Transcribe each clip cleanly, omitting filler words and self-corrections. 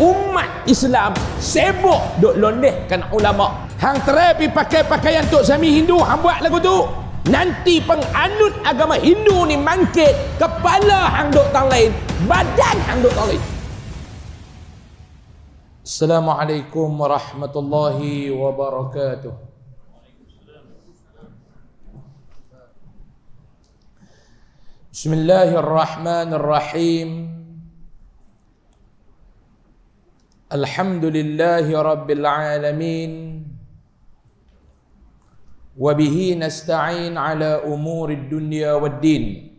umat Islam sibuk duk londehkan ulama. Hang terapi pakai pakaian tok sami Hindu, hang buat lagu tu. Nanti penganut agama Hindu ni mangkit, kepala hang duk tang lain, badan hang duk tang lain. Assalamualaikum warahmatullahi wabarakatuh. Bismillahirrahmanirrahim. Alhamdulillahi rabbil alamin. Wa bihi nasta'in ala umurid dunya waddin.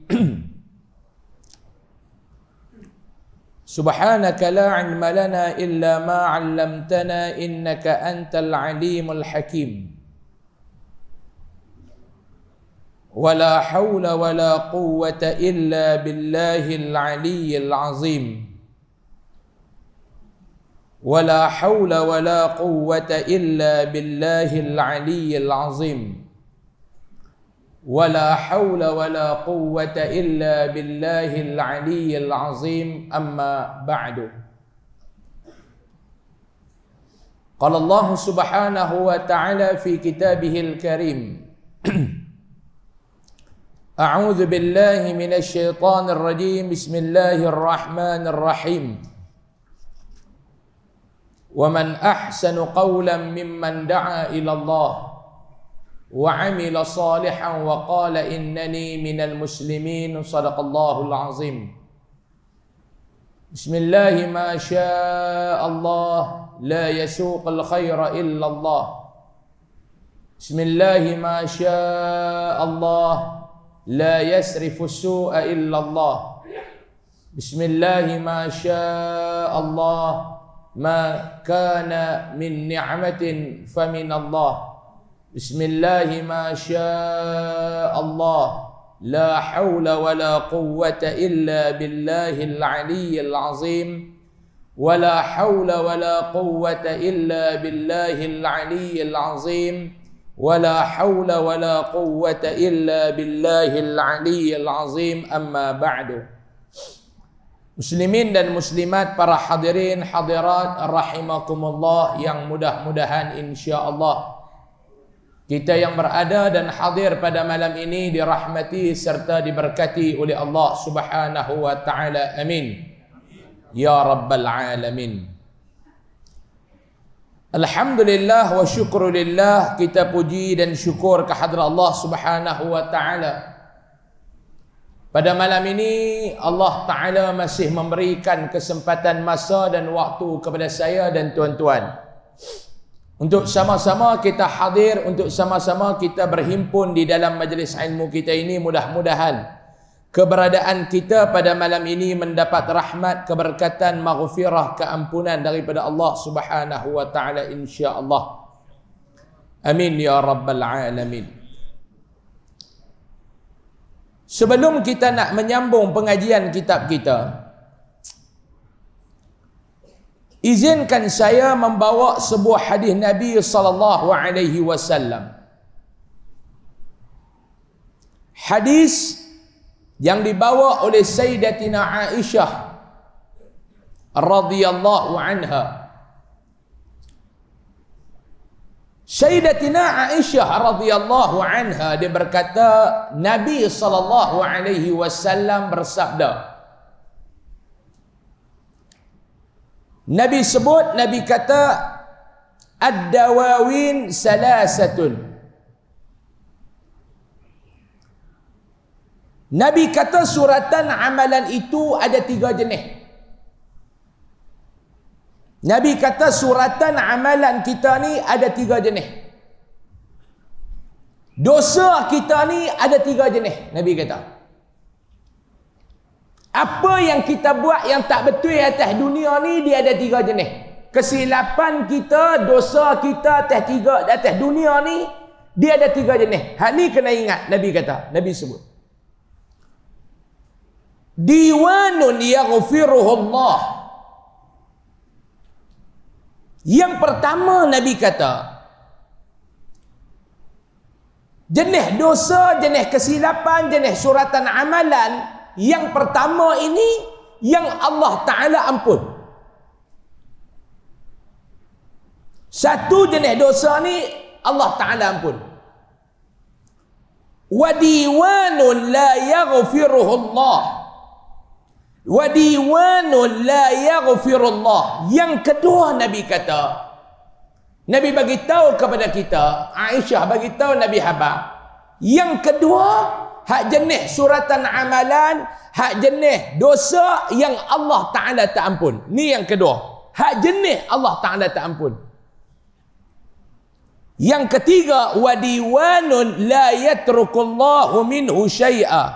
Subhanaka la ilma lana illa ma 'allamtana innaka antal alimul hakim. ولا حول ولا قوة إلا بالله العلي العظيم ولا حول ولا قوة إلا بالله العلي العظيم ولا حول ولا قوة إلا بالله العلي العظيم أما بعد قال الله سبحانه وتعالى في كتابه الكريم أعوذ بالله من الشيطان الرجيم بسم الله الرحمن الرحيم ومن أحسن قولا ممن دعا إلى الله وعمل صالحا وقال إنني من المسلمين صدق الله العظيم بسم الله ما شاء الله لا يسوق الخير إلا الله بسم الله ما شاء الله لا يسرف السوء إلا الله بسم الله ما شاء الله ما كان من نعمة فمن الله بسم الله ما شاء الله لا حول ولا قوة إلا بالله العلي العظيم ولا حول ولا قوة إلا بالله العلي العظيم ولا حول ولا قوة إلا بالله العلي العظيم أما بعد. Muslimin dan muslimat, para hadirin hadirat rahimakumullah yang mudah-mudahan insya-Allah kita yang berada dan hadir pada malam ini dirahmati serta diberkati oleh Allah Subhanahu wa taala. Amin. Ya rabbal alamin. Alhamdulillah wa syukrulillah, kita puji dan syukur kehadrat Allah Subhanahu wa taala. Pada malam ini Allah taala masih memberikan kesempatan masa dan waktu kepada saya dan tuan-tuan untuk sama-sama kita hadir, untuk sama-sama kita berhimpun di dalam majlis ilmu kita ini. Mudah-mudahan keberadaan kita pada malam ini mendapat rahmat, keberkatan, maghfirah, keampunan daripada Allah Subhanahu wa taala insya-Allah. Amin ya rabbal alamin. Sebelum kita nak menyambung pengajian kitab kita, izinkan saya membawa sebuah hadis Nabi sallallahu alaihi wasallam. Hadis yang dibawa oleh Sayyidatina Aisyah radhiyallahu anha. Sayyidatina Aisyah radhiyallahu anha dia berkata, Nabi sallallahu alaihi wasallam bersabda. Nabi sebut, Nabi kata, ad-dawawin salasatun. Nabi kata suratan amalan itu ada 3 jenis. Nabi kata suratan amalan kita ni ada 3 jenis. Dosa kita ni ada 3 jenis. Nabi kata, apa yang kita buat yang tak betul atas dunia ni, dia ada 3 jenis. Kesilapan kita, dosa kita atas dunia ni, dia ada 3 jenis. Hal ni kena ingat. Nabi kata, Nabi sebut, diwanun yaghfiruhullah. Yang pertama Nabi kata, jenis dosa, jenis kesilapan, jenis suratan amalan yang pertama ini yang Allah Ta'ala ampun. Satu jenis dosa ni Allah Ta'ala ampun. Wa diwanun la yaghfiruhu Allah. Wa diwanun la yaghfiruhu Allah. Yang kedua Nabi kata, Nabi bagi tahu kepada kita, Aisyah bagi tahu Nabi Habab, yang kedua hak jenis suratan amalan, hak jenis dosa yang Allah Ta'ala tak ampun. Ni yang kedua, hak jenis Allah Ta'ala tak ampun. Yang ketiga, wa diwanun la yatrukullahu minhu syai'a.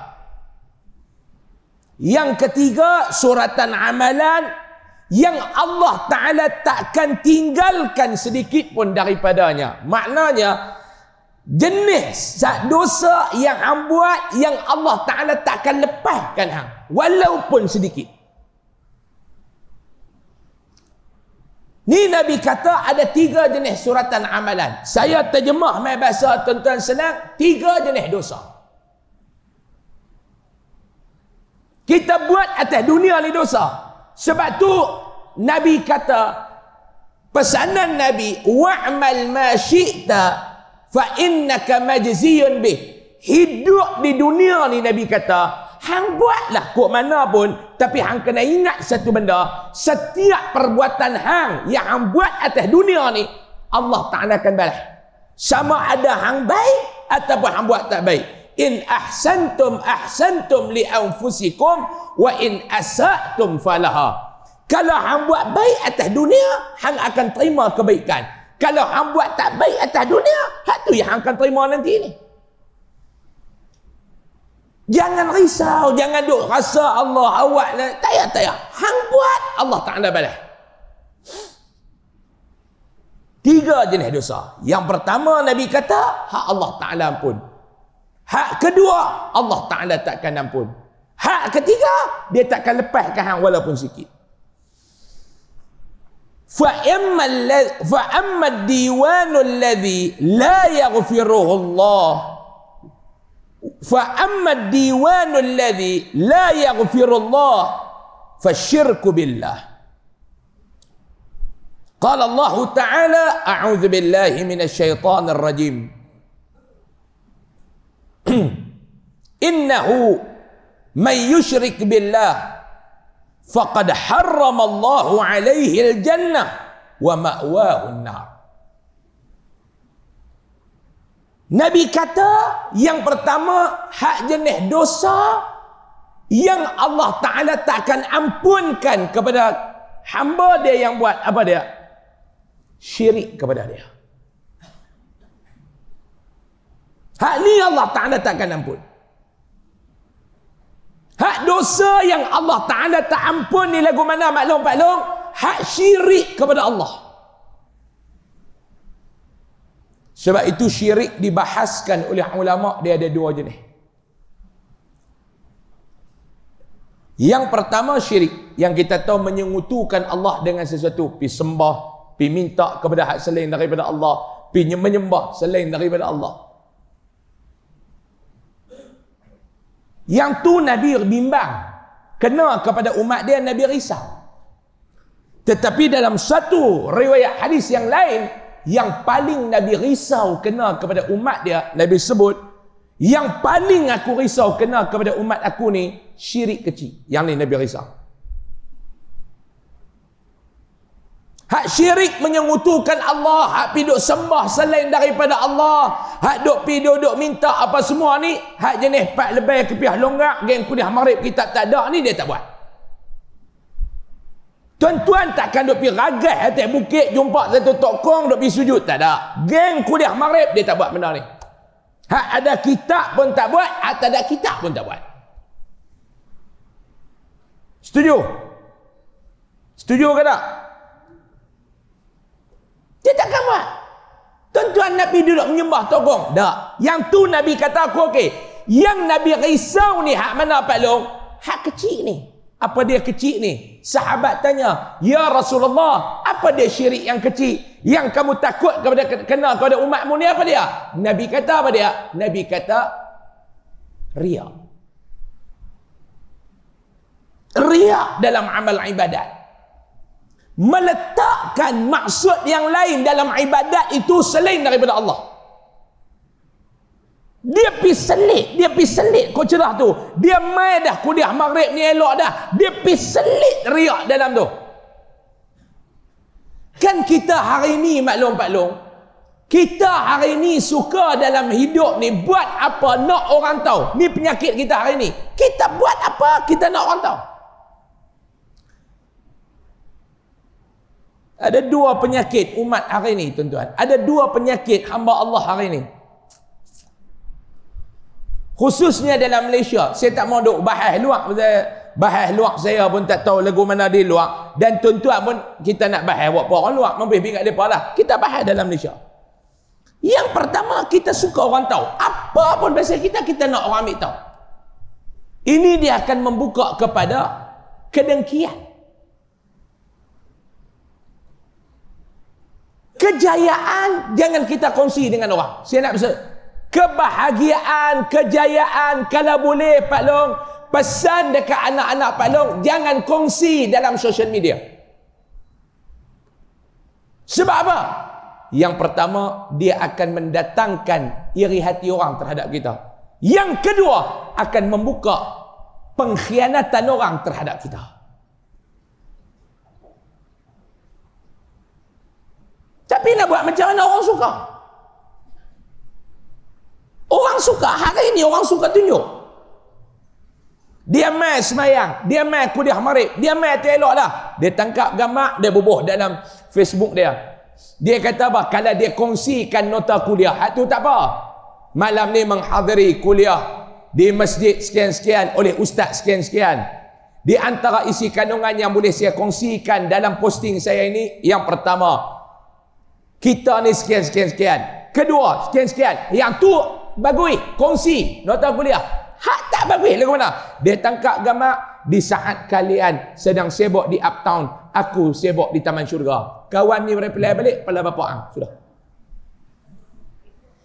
Yang ketiga, suratan amalan yang Allah Ta'ala takkan tinggalkan sedikit pun daripadanya. Maknanya jenis dosa yang hang buat yang Allah Ta'ala takkan lepaskan hang walaupun sedikit. Ni Nabi kata ada 3 jenis suratan amalan. Saya terjemah mai bahasa tuan-tuan senang, 3 jenis dosa. Kita buat atas dunia ni dosa. Sebab tu Nabi kata, pesanan Nabi, wa'mal ma syi'ta fa innaka majziyun bih. Hidup di dunia ni Nabi kata, hang buatlah kok mana pun, tapi hang kena ingat satu benda, setiap perbuatan hang yang hang buat atas dunia ni Allah Ta'ala akan balas. Sama ada hang baik ataupun hang buat tak baik. In ahsantum ahsantum li anfusikum wa in asa'tum falaha. Kalau hang buat baik atas dunia, hang akan terima kebaikan. Kalau hang buat tak baik atas dunia, hak tu yang hang akan terima nanti ni. Jangan risau, jangan duk rasa Allah awak lah. Tak payah. Hang buat, Allah Ta'ala balas. 3 jenis dosa. Yang pertama Nabi kata, hak Allah Ta'ala ampun. Hak kedua, Allah Ta'ala takkan ampun. Hak ketiga, dia takkan lepaskan hang walaupun sikit. فَأَمَّا الدِّيوَانُ الَّذِي لَا يَغْفِرُهُ اللَّهُ فَأَمَّا الدِّيوَانُ الَّذِي لَا يَغْفِرُ اللَّهُ فَالشِّرْكُ بِاللَّهِ. قال الله تعالى أعوذ بالله من الشيطان الرجيم إنه من يشرك بالله فقد حرم الله عليه الجنة ومأواه النار. Nabi kata yang pertama, hak jenis dosa yang Allah Ta'ala takkan ampunkan kepada hamba dia yang buat apa dia? Syirik kepada dia. Hak ni Allah Ta'ala takkan ampun. Hak dosa yang Allah Ta'ala tak ampun ni lagu mana maklum-maklum? Hak syirik kepada Allah. Sebab itu syirik dibahaskan oleh ulama, dia ada 2 jenis. Yang pertama syirik, yang kita tahu menyengutukan Allah dengan sesuatu, pi sembah, pi minta kepada hak selain daripada Allah, pi menyembah selain daripada Allah. Yang tu Nabi bimbang, kena kepada umat dia, Nabi risau. Tetapi dalam satu riwayat hadis yang lain, yang paling Nabi risau kena kepada umat dia, Nabi sebut, yang paling aku risau kena kepada umat aku ni, syirik kecil. Yang ni Nabi risau. Hak syirik menyengutukan Allah, hak pi duk sembah selain daripada Allah, hak duk pi duk minta apa semua ni, hak jenis pak lebih kepiah longgak, geng kuliah maghrib kita tak ada ni, dia tak buat. Tuan-tuan takkan duk pi ragas atas bukit jumpa satu tokong duk pi sujud, tak ada. Geng kuliah maghrib dia tak buat benda ni. Hak ada kitab pun tak buat, hak tak ada kitab pun tak buat. Setuju? Setuju ke tak? Dia takkan buat. Tuan-tuan Nabi duduk menyembah tokong. Tak. Yang tu Nabi kata aku okey. Yang Nabi risau ni hak mana Pak Long? Hak kecil ni. Apa dia kecil ni? Sahabat tanya, "Ya Rasulullah, apa dia syirik yang kecil yang kamu takut kepada kena kepada umatmu ni, apa dia?" Nabi kata apa dia? Nabi kata riya. Riya dalam amal ibadat. meletakkan maksud yang lain dalam ibadat itu selain daripada Allah. Dia pergi selit kau cerah tu. Dia mai dah kuliah maghrib ni elok dah. Dia pergi selit riak dalam tu. Kan kita hari ni maklum, kita hari ni suka dalam hidup ni buat apa nak orang tahu. Ni penyakit kita hari ni. Kita buat apa kita nak orang tahu. Ada dua penyakit umat hari ni tuan-tuan. Ada dua penyakit hamba Allah hari ni. Khususnya dalam Malaysia. Saya tak mau duk bahas luar. Bahas luar saya pun tak tahu lagu mana di luar. Dan tuan-tuan pun kita nak bahas buat orang luar. Membih-bih kat mereka lah. Kita bahas dalam Malaysia. Yang pertama, kita suka orang tahu. Apa pun pasal kita, kita nak orang ambil tahu. Ini dia akan membuka kepada kedengkian. Kejayaan jangan kita kongsi dengan orang. Saya nak pesan, kebahagiaan, kejayaan kalau boleh Pak Long, pesan dekat anak-anak Pak Long, jangan kongsi dalam social media. Sebab apa? Yang pertama, dia akan mendatangkan iri hati orang terhadap kita. Yang kedua, akan membuka pengkhianatan orang terhadap kita. Tapi nak buat macam mana orang suka? Orang suka, hari ini orang suka tunjuk. Dia mai semayang, dia mai kuliah maghrib, dia mai telok dah. Dia tangkap gambar, dia bubuh dalam Facebook dia. Dia kata apa? Kalau dia kongsikan nota kuliah, itu tak apa. Malam ni menghadiri kuliah di masjid sekian-sekian oleh ustaz sekian-sekian. Di antara isi kandungan yang boleh saya kongsikan dalam posting saya ini, yang pertama, kita ni sekian-sekian-sekian. Kedua, sekian-sekian. Yang tu bagus, kongsi nota kuliah. Hak tak bagus lagu mana? Dia tangkap gambar di saat kalian sedang sibuk di uptown, aku sibuk di taman syurga. Kawan ni reply balik pada bapa hang. Sudah.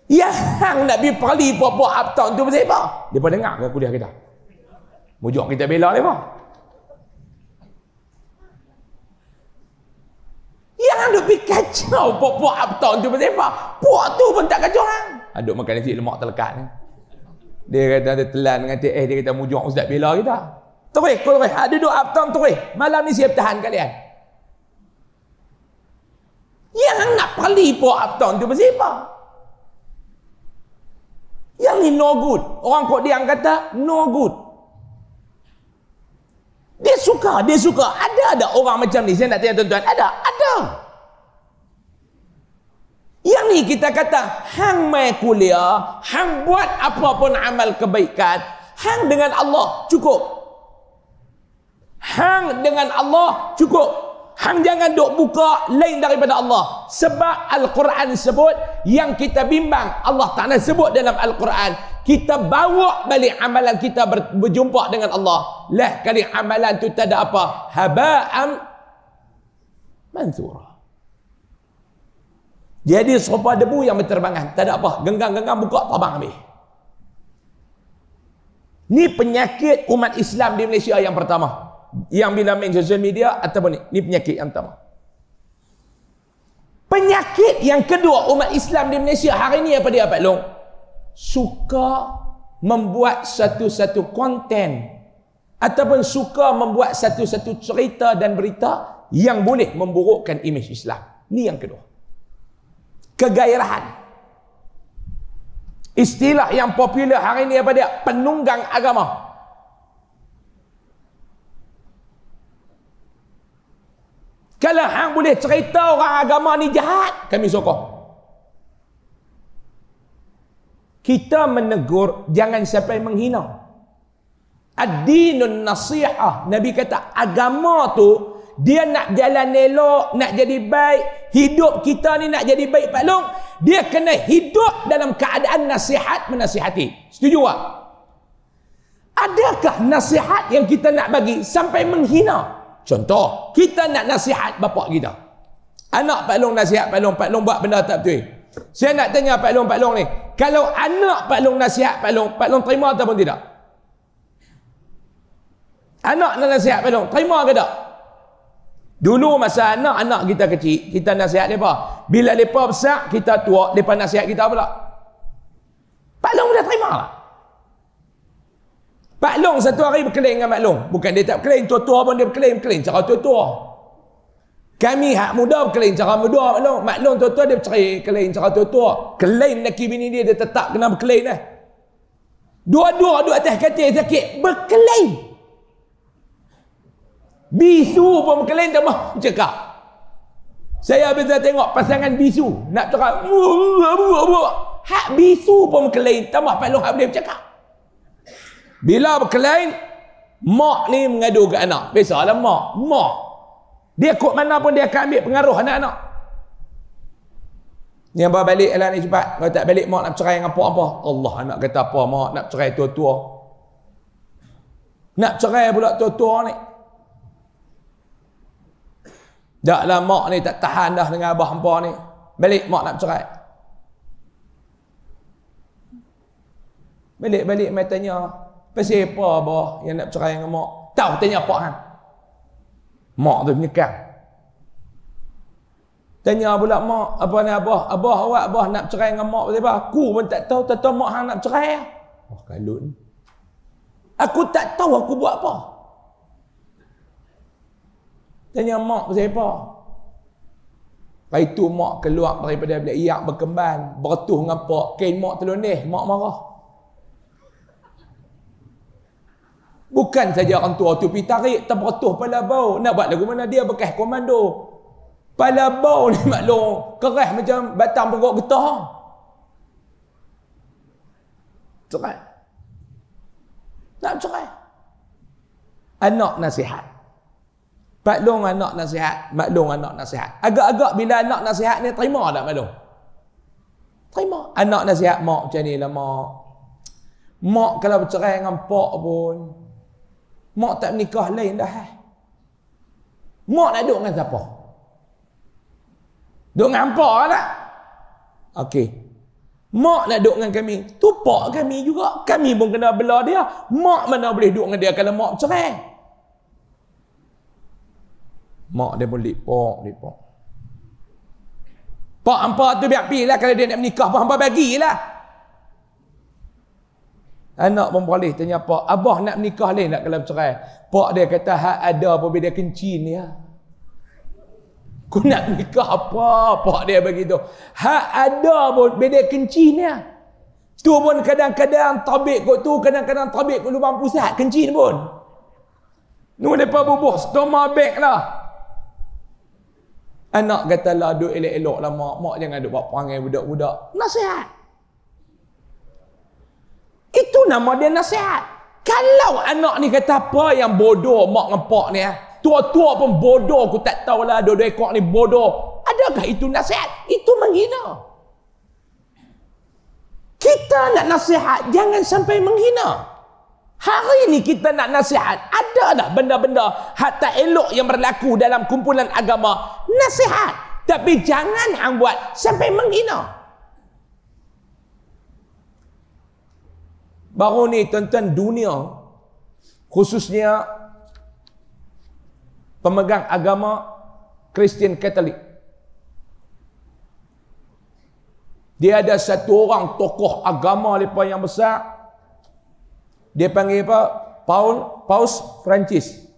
Ya hang nak pergi puak-puak uptown tu pasal apa? Depa dengar ke kuliah kita? Mujuk kita bela depa. Yang duk pergi kacau puak-puak uptown tu pasal apa? Puak tu pun tak kacau hang. Aduk makan nasi lemak terlekat ni. Dia kata ada telan dengan TS, dia kata mujuk ustaz bela kita. Terus, ada duduk uptown terus. Malam ni siap tahan kalian. Yang nak pergi puak uptown tu pasal apa? Yang ni no good. Orang kok dia kata no good. Dia suka. Ada orang macam ni. Saya nak tanya tuan-tuan, ada. Yang ni kita kata, hang mai kuliah, hang buat apa pun amal kebaikan, hang dengan Allah cukup. Hang dengan Allah cukup. Hang jangan duk buka lain daripada Allah. Sebab Al-Quran sebut, yang kita bimbang, Allah Ta'ala sebut dalam Al-Quran, kita bawa balik amalan kita berjumpa dengan Allah. Lah kali amalan tu tak ada apa? Haba'am mansura. Jadi serupa debu yang berterbangan. Tak ada apa. Genggang-genggang buka, terbang habis. Ni penyakit umat Islam di Malaysia yang pertama. Yang bila main social media ataupun ni penyakit yang pertama. Penyakit yang kedua umat Islam di Malaysia hari ni apa dia Pak Long? Suka membuat satu-satu konten ataupun suka membuat satu-satu cerita dan berita yang boleh memburukkan imej Islam. Ni yang kedua. Kegairahan. Istilah yang popular hari ni apa dia? Penunggang agama. Kalau hang boleh cerita orang agama ni jahat, kami sokong. Kita menegur jangan sampai menghina. Ad-dinun nasihah. Nabi kata agama tu dia nak jalan elok, nak jadi baik. Hidup kita ni nak jadi baik Pak Long, dia kena hidup dalam keadaan nasihat menasihati. Setuju tak? Adakah nasihat yang kita nak bagi sampai menghina? Contoh, kita nak nasihat bapak kita. Anak Pak Long nasihat Pak Long buat benda tak betul. Saya nak tanya Pak Long ni, kalau anak Pak Long nasihat Pak Long terima ataupun tidak? Anak nak nasihat Pak Long, terima ke tak? Dulu masa anak-anak kita kecil, kita nasihat mereka. Bila mereka besar, kita tua, mereka nasihat kita pula. Pak Long dah terima lah. Pak Long satu hari berkelahi dengan Mak Long. Bukan dia tak berkelahi, tua-tua pun dia berkelahi cara tua-tua. Kami hak muda berkelahi cara muda Mak Long. Mak Long tua-tua dia berkelahi cara tua-tua. Kelahi lelaki bini dia tetap kena berkelahi lah. Dua-dua duduk atas katil sakit, berkelahi. Bisu pun berkelahi, tak mahu cakap. Saya biasa tengok pasangan bisu nak cakap hak bisu pun berkelahi, tak mahu Pak Long hak boleh bercakap. Bila berkelahi, mak ni mengadu ke anak. Biasalah mak dia kok mana pun dia akan ambil pengaruh anak-anak. Yang bawa balik lah ni cepat. Kalau tak balik mak nak cerai dengan apa-apa. Allah, anak kata apa mak nak cerai tua-tua. Nak cerai pula tua-tua ni. Taklah mak ni tak tahan dah dengan abah hampa ni. Balik mak nak cerai. Balik mai tanya, pasal apa abah yang nak cerai dengan mak? Tahu tanya apa hang? Mak tu menyekang. Tanya pula mak, apa ni abah awak abah nak cerai dengan mak pasal apa? Aku pun tak tahu mak hang nak cerai. Oh kalut. Aku tak tahu aku buat apa. Tanya mak pasal apa? Lepas itu mak keluar daripada bilik iyak berkemban, bertuh dengan pak, kain mak terloneh, mak marah. Bukan saja orang tua tu pergi tarik, terbertuh pala bau. Nak buat lagu mana dia bekas komando. Pala bau ni maklum, keras macam batang pokok getah. Cerai. Nak cerai. Anak nasihat. Pak Long anak nasihat, Mak Long anak nasihat. Agak-agak bila anak nasihat ni terima tak Mak Long? Terima. Anak nasihat mak macam ni lah mak. Mak kalau bercerai dengan pak pun, mak tak menikah lain dah. Mak nak duduk dengan siapa? Duduk dengan hampa lah. Okey. Mak nak duduk dengan kami. Tu pak kami juga. Kami pun kena bela dia. Mak mana boleh duduk dengan dia kalau mak bercerai? Mak dia pun lipok. Pak hampa tu biar pergi lah. Kalau dia nak menikah pun hampa bagilah. Anak pun boleh tanya pak, abah nak menikah lain tak kalau bercerai? Pak dia kata hak ada pun beda kencin dia. Kau nak nikah apa? Pak dia begitu. Hak ada pun beda kencin dia. Tu pun kadang-kadang tabik kot tu, kadang-kadang tabik kot lubang pusat kencin pun. Nu depa bubuh stoma bag lah. Anak kata lah duk elok-elok lah mak. Mak jangan duk buat perangai budak-budak. Nasihat. Itu nama dia nasihat. Kalau anak ni kata apa yang bodoh mak dengan pak ni tua-tua pun bodoh, aku tak tahulah dua-dua ekor ni bodoh. Adakah itu nasihat? Itu menghina. Kita nak nasihat, jangan sampai menghina. Hari ni kita nak nasihat, ada dah benda-benda hak tak elok yang berlaku dalam kumpulan agama. Nasihat. Tapi jangan hang buat sampai menghina. Baru ni tuan-tuan dunia, khususnya pemegang agama Kristian Katolik, dia ada satu orang tokoh agama mereka yang besar, dia panggil apa? Paus Franciscus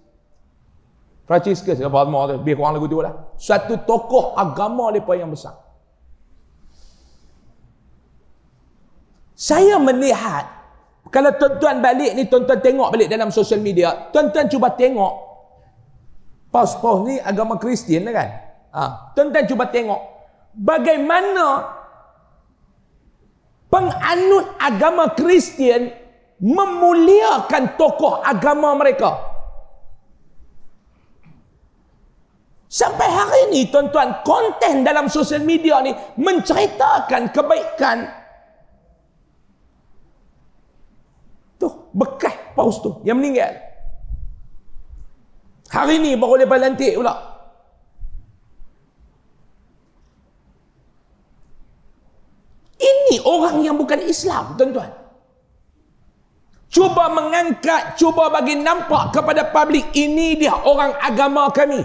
apa nama tu, biar kurang lagu tu lah. Satu tokoh agama mereka yang besar. Saya melihat, kalau tuan-tuan balik ni, tuan-tuan tengok balik dalam sosial media, tuan-tuan cuba tengok, Paus ni agama Kristian lah kan? Tuan-tuan cuba tengok, bagaimana penganut agama Kristian memuliakan tokoh agama mereka. Sampai hari ini, tuan-tuan, konten dalam sosial media ni menceritakan kebaikan tu bekas Paus tu yang meninggal. Hari ni baru lepas lantik pula. Ini orang yang bukan Islam, tuan-tuan. Cuba mengangkat, cuba bagi nampak kepada publik, ini dia orang agama kami.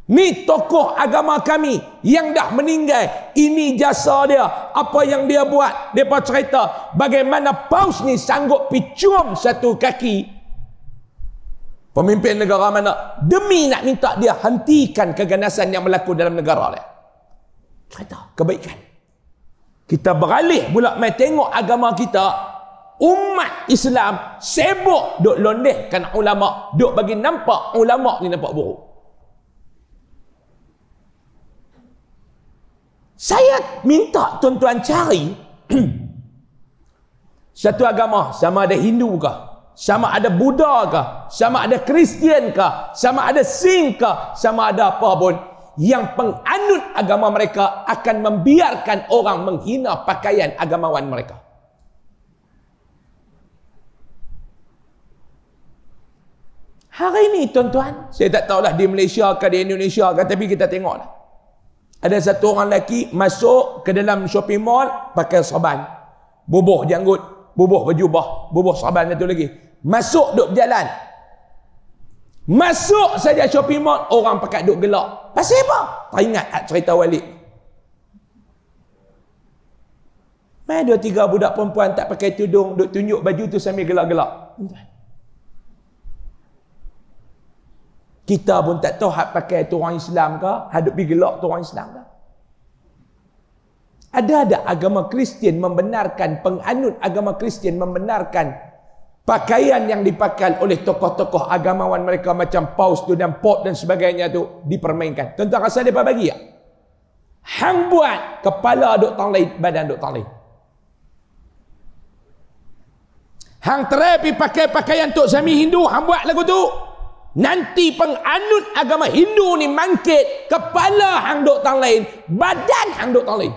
Ni tokoh agama kami yang dah meninggal. Ini jasa dia. Apa yang dia buat. Mereka cerita bagaimana Paus ni sanggup picium satu kaki pemimpin negara mana demi nak minta dia hentikan keganasan yang berlaku dalam negara dia. Cerita kebaikan. Kita beralih pula mai tengok agama kita. Umat Islam sibuk duk londehkan ulama, duk bagi nampak ulama ni nampak buruk. Saya minta tuan-tuan cari satu agama, sama ada Hindu ke, sama ada Buddha ke, sama ada Kristian ke, sama ada Sikh ke, sama ada apa pun, yang penganut agama mereka akan membiarkan orang menghina pakaian agamawan mereka. Hari ini tuan-tuan, saya tak tahulah di Malaysia ke di Indonesia ke, tapi kita tengoklah. Ada satu orang lelaki masuk ke dalam shopping mall pakai sorban. Bubuh janggut, bubuh berjubah, bubuh sorban satu lagi. Masuk duk berjalan. Masuk saja shopping mall, orang pakai duk gelak. Pasal apa? Teringat cerita Walid. Mai 2-3 budak perempuan tak pakai tudung, duk tunjuk baju tu sambil gelak-gelak. Kita pun tak tahu hak pakai tu orang Islam ke, hadap pergi gelak tu orang Islam ke. Ada agama Kristian membenarkan, penganut agama Kristian membenarkan pakaian yang dipakai oleh tokoh-tokoh agamawan mereka macam Paus tu dan Pop dan sebagainya tu dipermainkan. Tuan-tuan rasa mereka bagi tak? Hang buat kepala duk tang lain, badan duk tang lain. Hang terapi pakai pakaian tok Sami Hindu, hang buat lagu tu. Nanti penganut agama Hindu ni mangkit, kepala hang duk tang lain, badan hang duk tang lain.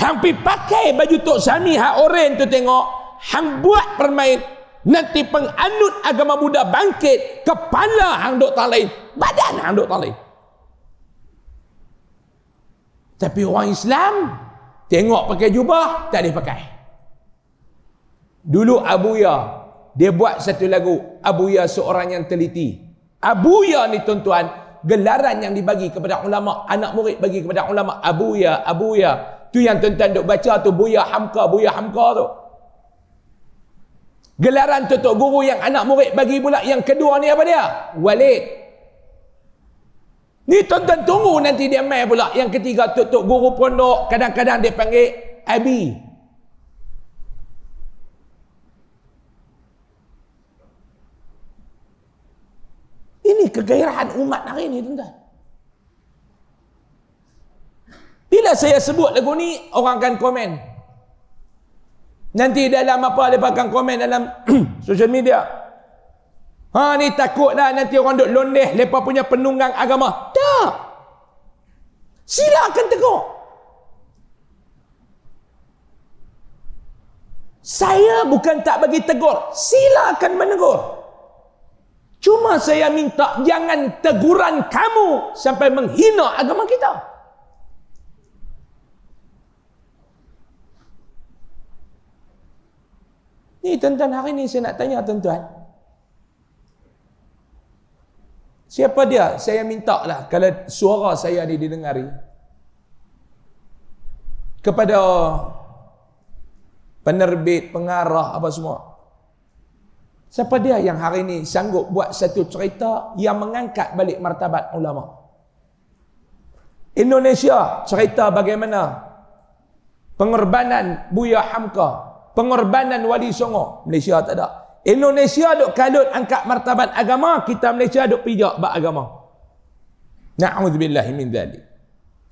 Hang pi pakai baju tok Sami hak oren tu tengok, hang buat permain, nanti penganut agama Buddha bangkit, kepala hang duk tang lain, badan hang duk tang lain. Tapi orang Islam tengok pakai jubah, tak boleh pakai. Dulu Abuya dia buat satu lagu, Abuya seorang yang teliti. Abuya ni tuan-tuan, gelaran yang dibagi kepada ulama, anak murid bagi kepada ulama, Abuya, Abuya. Tu yang tuan-tuan duk baca tu, Buya Hamka tu. Gelaran tu tok guru yang anak murid bagi pula. Yang kedua ni apa dia? Walid. Ni tuan-tuan tunggu nanti dia mai pula. Yang ketiga tok guru pondok, kadang-kadang dia panggil Abi. Ini kegairahan umat hari ini, tuan-tuan. Bila saya sebut lagu ni, orang akan komen. Nanti dalam apa, dia akan komen dalam social media. Ha, ni takutlah nanti orang duk londeh mereka punya penunggang agama. Tak. Silakan tegur. Saya bukan tak bagi tegur. Silakan menegur. Cuma saya minta jangan teguran kamu sampai menghina agama kita. Ni tuan-tuan, hari ni saya nak tanya tuan-tuan. Siapa dia? Saya minta lah kalau suara saya ni didengari. Kepada penerbit, pengarah, apa semua. Siapa dia yang hari ini sanggup buat satu cerita yang mengangkat balik martabat ulama? Indonesia cerita bagaimana pengorbanan Buya Hamka, pengorbanan Wali Songo. Malaysia tak ada. Indonesia duk kalut angkat martabat agama, kita Malaysia duk pijak bab agama. Na'udzubillahi min dzalik.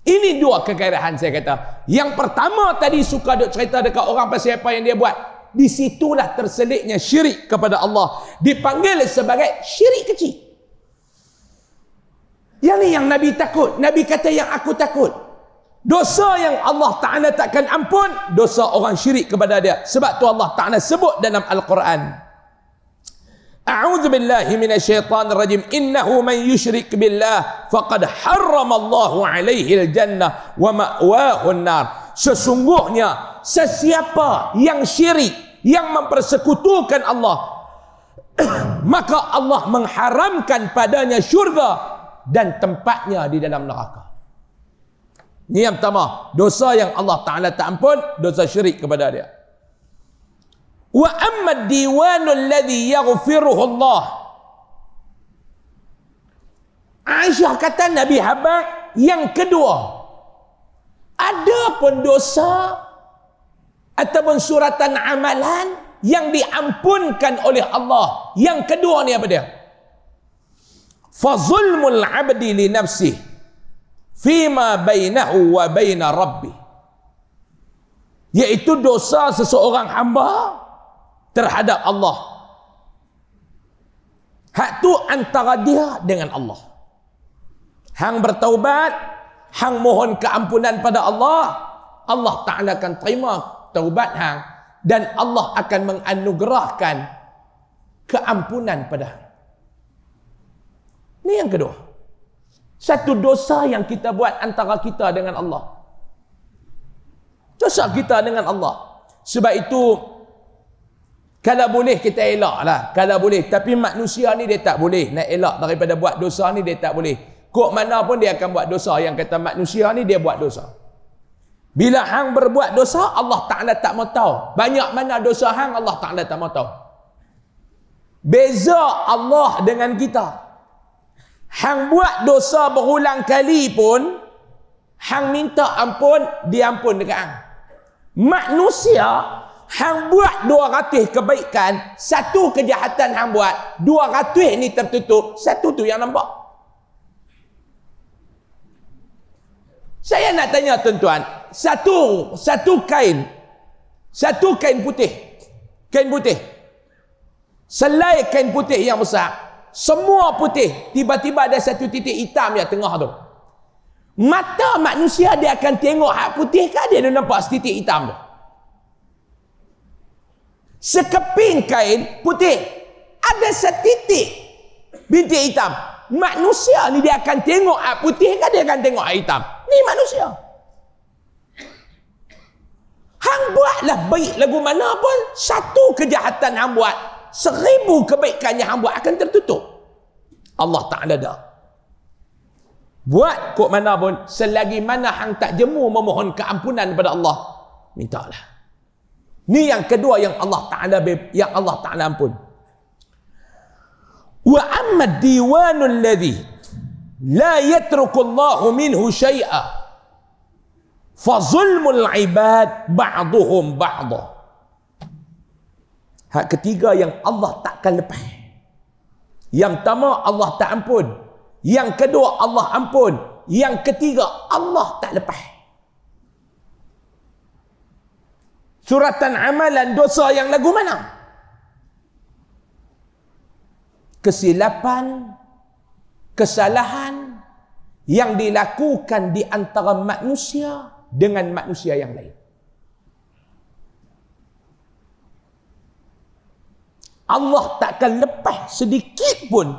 Ini dua kegagalan saya kata. Yang pertama tadi suka duk cerita dekat orang pasal apa yang dia buat. Di situlah terselitnya syirik kepada Allah. Dipanggil sebagai syirik kecil. Yang ni yang Nabi takut. Nabi kata yang aku takut. Dosa yang Allah Ta'ala takkan ampun, dosa orang syirik kepada dia. Sebab tu Allah Ta'ala sebut dalam Al-Quran. A'udzu billahi minasyaitonir rajim. Innahu man yusyrik billah faqad harramallahu alaihi al-jannah wa ma'wahu an-nar. Sesungguhnya sesiapa yang syirik, yang mempersekutukan Allah, maka Allah mengharamkan padanya syurga dan tempatnya di dalam neraka. Ini yang pertama, dosa yang Allah Ta'ala tak ampun, dosa syirik kepada dia. Wa amma diwanul ladhi yaghfiruhu Allah. Aisyah kata Nabi Habak, yang kedua, ada pun dosa ataupun suratan amalan yang diampunkan oleh Allah. Yang kedua ni apa dia? Fazulmul abdi li nafsih fima bainahu wa baina rabbi, iaitu dosa seseorang hamba terhadap Allah. Hak tu antara dia dengan Allah. Hang bertaubat, hang mohon keampunan pada Allah, Allah Ta'ala akan terima taubat hang dan Allah akan menganugerahkan keampunan pada hang. Ini yang kedua. Satu dosa yang kita buat antara kita dengan Allah. Dosa kita dengan Allah. Sebab itu, kalau boleh kita elak lah. Kalau boleh. Tapi manusia ni dia tak boleh nak elak daripada buat dosa ni, dia tak boleh. Kok mana pun dia akan buat dosa. Yang kata manusia ni dia buat dosa. Bila hang berbuat dosa, Allah Ta'ala tak mau tahu. Banyak mana dosa hang, Allah Ta'ala tak mau tahu. Beza Allah dengan kita. Hang buat dosa berulang kali pun, hang minta ampun, diampun dekat hang. Manusia, hang buat 200 kebaikan, satu kejahatan hang buat, 200 ni tertutup, satu tu yang nampak. Saya nak tanya tuan-tuan, satu kain putih, selai kain putih yang besar, semua putih, tiba-tiba ada satu titik hitam yang tengah tu. Mata manusia dia akan tengok hak putih kan, dia nampak setitik hitam tu. Sekeping kain putih, ada setitik bintik hitam. Manusia ni dia akan tengok hak putih kan, dia akan tengok hak hitam. Ni manusia. Hang buatlah baik lagu mana pun, satu kejahatan hang buat, 1000 kebaikan yang hang buat akan tertutup. Allah Ta'ala dah. Buat kok mana pun, selagi mana hang tak jemu memohon keampunan kepada Allah, mintalah. Ni yang kedua yang Allah Ta'ala ampun. Wa amma diwanul ladhi la yatruku Allahu minhu syai'a fa zulmul ibad ba'duhum ba'da. Hak ketiga yang Allah takkan lepas. Yang pertama Allah tak ampun, yang kedua Allah ampun, yang ketiga Allah tak lepas. Suratan amalan dosa yang lagu mana? Kesilapan, kesalahan yang dilakukan di antara manusia dengan manusia yang lain. Allah takkan lepas sedikit pun.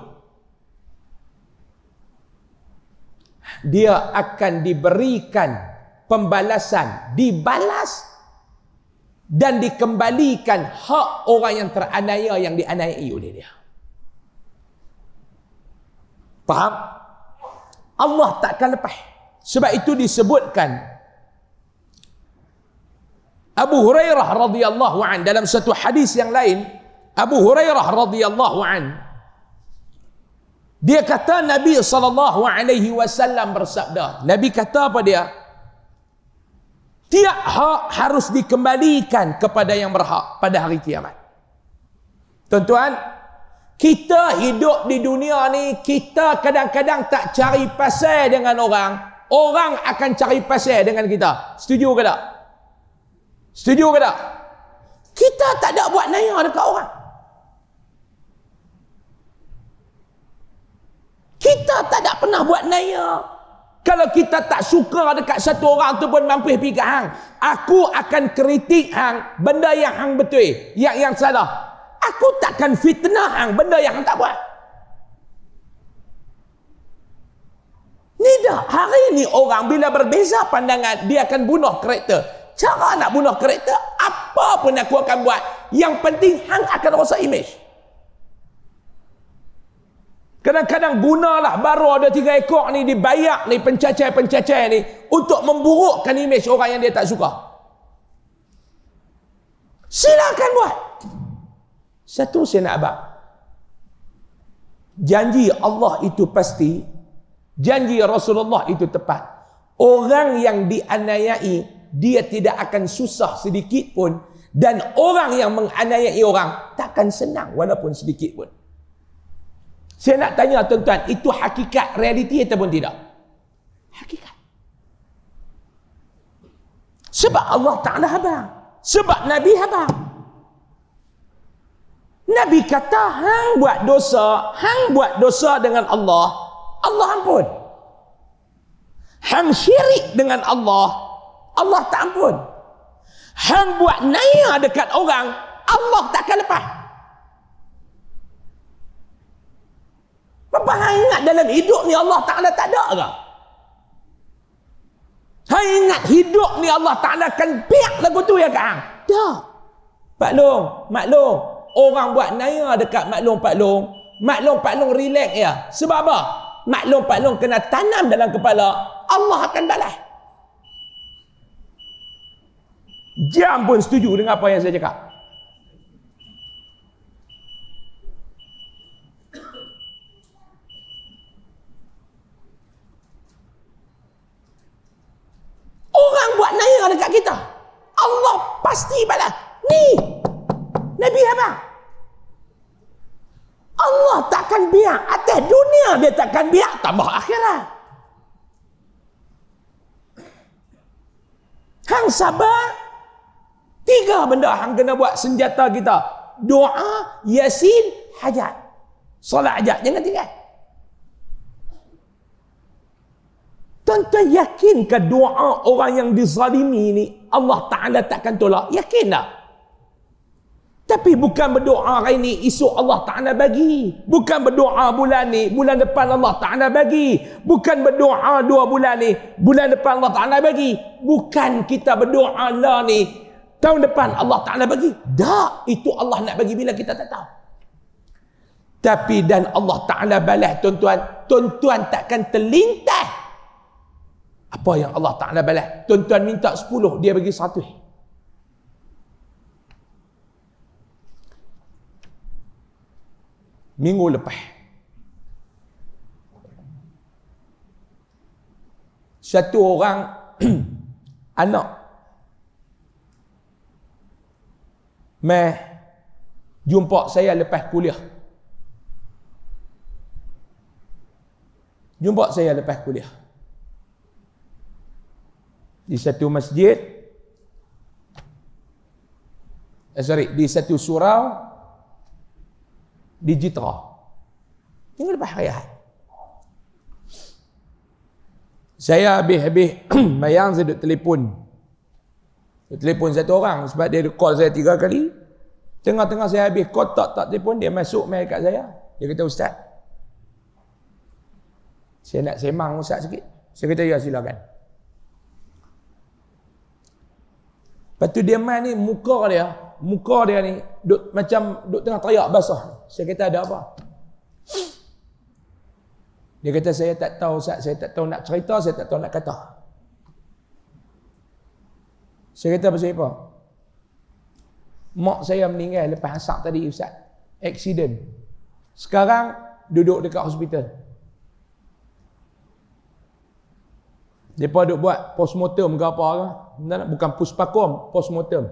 Dia akan diberikan pembalasan, dibalas dan dikembalikan hak orang yang teraniaya yang dianiayai oleh dia. Faham? Allah takkan lepas. Sebab itu disebutkan Abu Hurairah radhiyallahu an dalam satu hadis yang lain, Abu Hurairah radhiyallahu an, dia kata Nabi SAW bersabda, Nabi kata apa dia? Tiap hak harus dikembalikan kepada yang berhak pada hari kiamat. Tuan-tuan, kita hidup di dunia ni, kita kadang-kadang tak cari pasal dengan orang, orang akan cari pasal dengan kita. Setuju ke tak? Setuju ke tak? Kita tak ada buat naya dekat orang. Kita tak ada pernah buat naya. Kalau kita tak suka dekat satu orang tu pun mampir pergi kat hang, aku akan kritik hang benda yang hang betul, yang salah. Aku takkan fitnah hang benda yang hang tak buat. Ni dah, hari ni orang bila berbeza pandangan, dia akan bunuh karakter. Cara nak bunuh karakter, apa pun aku akan buat. Yang penting hang akan rosak image. Kadang-kadang gunalah baru ada 3 ekor ni dibayak ni pencacai-pencacai ni untuk memburukkan imej orang yang dia tak suka. Silakan buat. Satu saya nak abang. Janji Allah itu pasti, janji Rasulullah itu tepat. Orang yang dianiayai, dia tidak akan susah sedikit pun, dan orang yang menganiayai orang takkan senang walaupun sedikit pun. Saya nak tanya tuan-tuan, itu hakikat realiti ataupun tidak? Hakikat. Sebab Allah Ta'ala habang. Sebab Nabi habang. Nabi kata, hang buat dosa dengan Allah, Allah ampun. Hang syirik dengan Allah, Allah tak ampun. Hang buat naya dekat orang, Allah takkan lepas. Apa hang ingat dalam hidup ni Allah Ta'ala tak ada ke? Hang ingat hidup ni Allah Ta'ala akan biar lagu tu ya kan? Tak. Maklum. Orang buat naya dekat maklum Pak Long relax ya. Sebab apa? Maklum Pak Long kena tanam dalam kepala, Allah akan balas. Jam pun setuju dengan apa yang saya cakap. Orang buat naya dekat kita, Allah pasti balas. Ni Nabi abang, Allah takkan biar atas dunia, dia takkan biar tambah akhirat. Hang sabar. 3 benda hang kena buat senjata kita: doa, yasin, hajat. Solat hajat jangan tinggal. Tuan-tuan, yakinkah doa orang yang dizalimi ni Allah Ta'ala takkan tolak? Yakin tak? Tapi bukan berdoa hari ni, esok Allah Ta'ala bagi. Bukan berdoa bulan ni, bulan depan Allah Ta'ala bagi. Bukan berdoa 2 bulan ni, bulan depan Allah Ta'ala bagi. Bukan kita berdoa lah ni, tahun depan Allah Ta'ala bagi. Tak, itu Allah nak bagi bila kita tak tahu. Tapi dan Allah Ta'ala balas tuan-tuan. Tuan-tuan takkan terlintas apa yang Allah Ta'ala balas. Tuan-tuan minta 10, dia bagi 100. Minggu lepas, satu orang anak jumpa saya lepas kuliah. Di satu masjid, di satu surau di Jitra. Tinggal lepas hari-hari. Saya habis mayang, saya duduk telefon. Telefon satu orang sebab dia call saya 3 kali. Tengah-tengah saya habis call, tak telefon, dia masuk mail kat saya. Dia kata, Ustaz, saya nak semang Ustaz sikit. Saya kata, ya silakan. Lepas tu dia main ni, muka dia ni macam duk tengah teriak basah. Saya kata, ada apa? Dia kata, saya tak tahu Ustaz, saya tak tahu nak cerita, saya tak tahu nak kata. Saya kata, pasal apa? Mak saya meninggal lepas asar tadi Ustaz. Aksiden. Sekarang duduk dekat hospital. Mereka duk buat postmortem ke apa ke? Bukan puspakom, postmortem.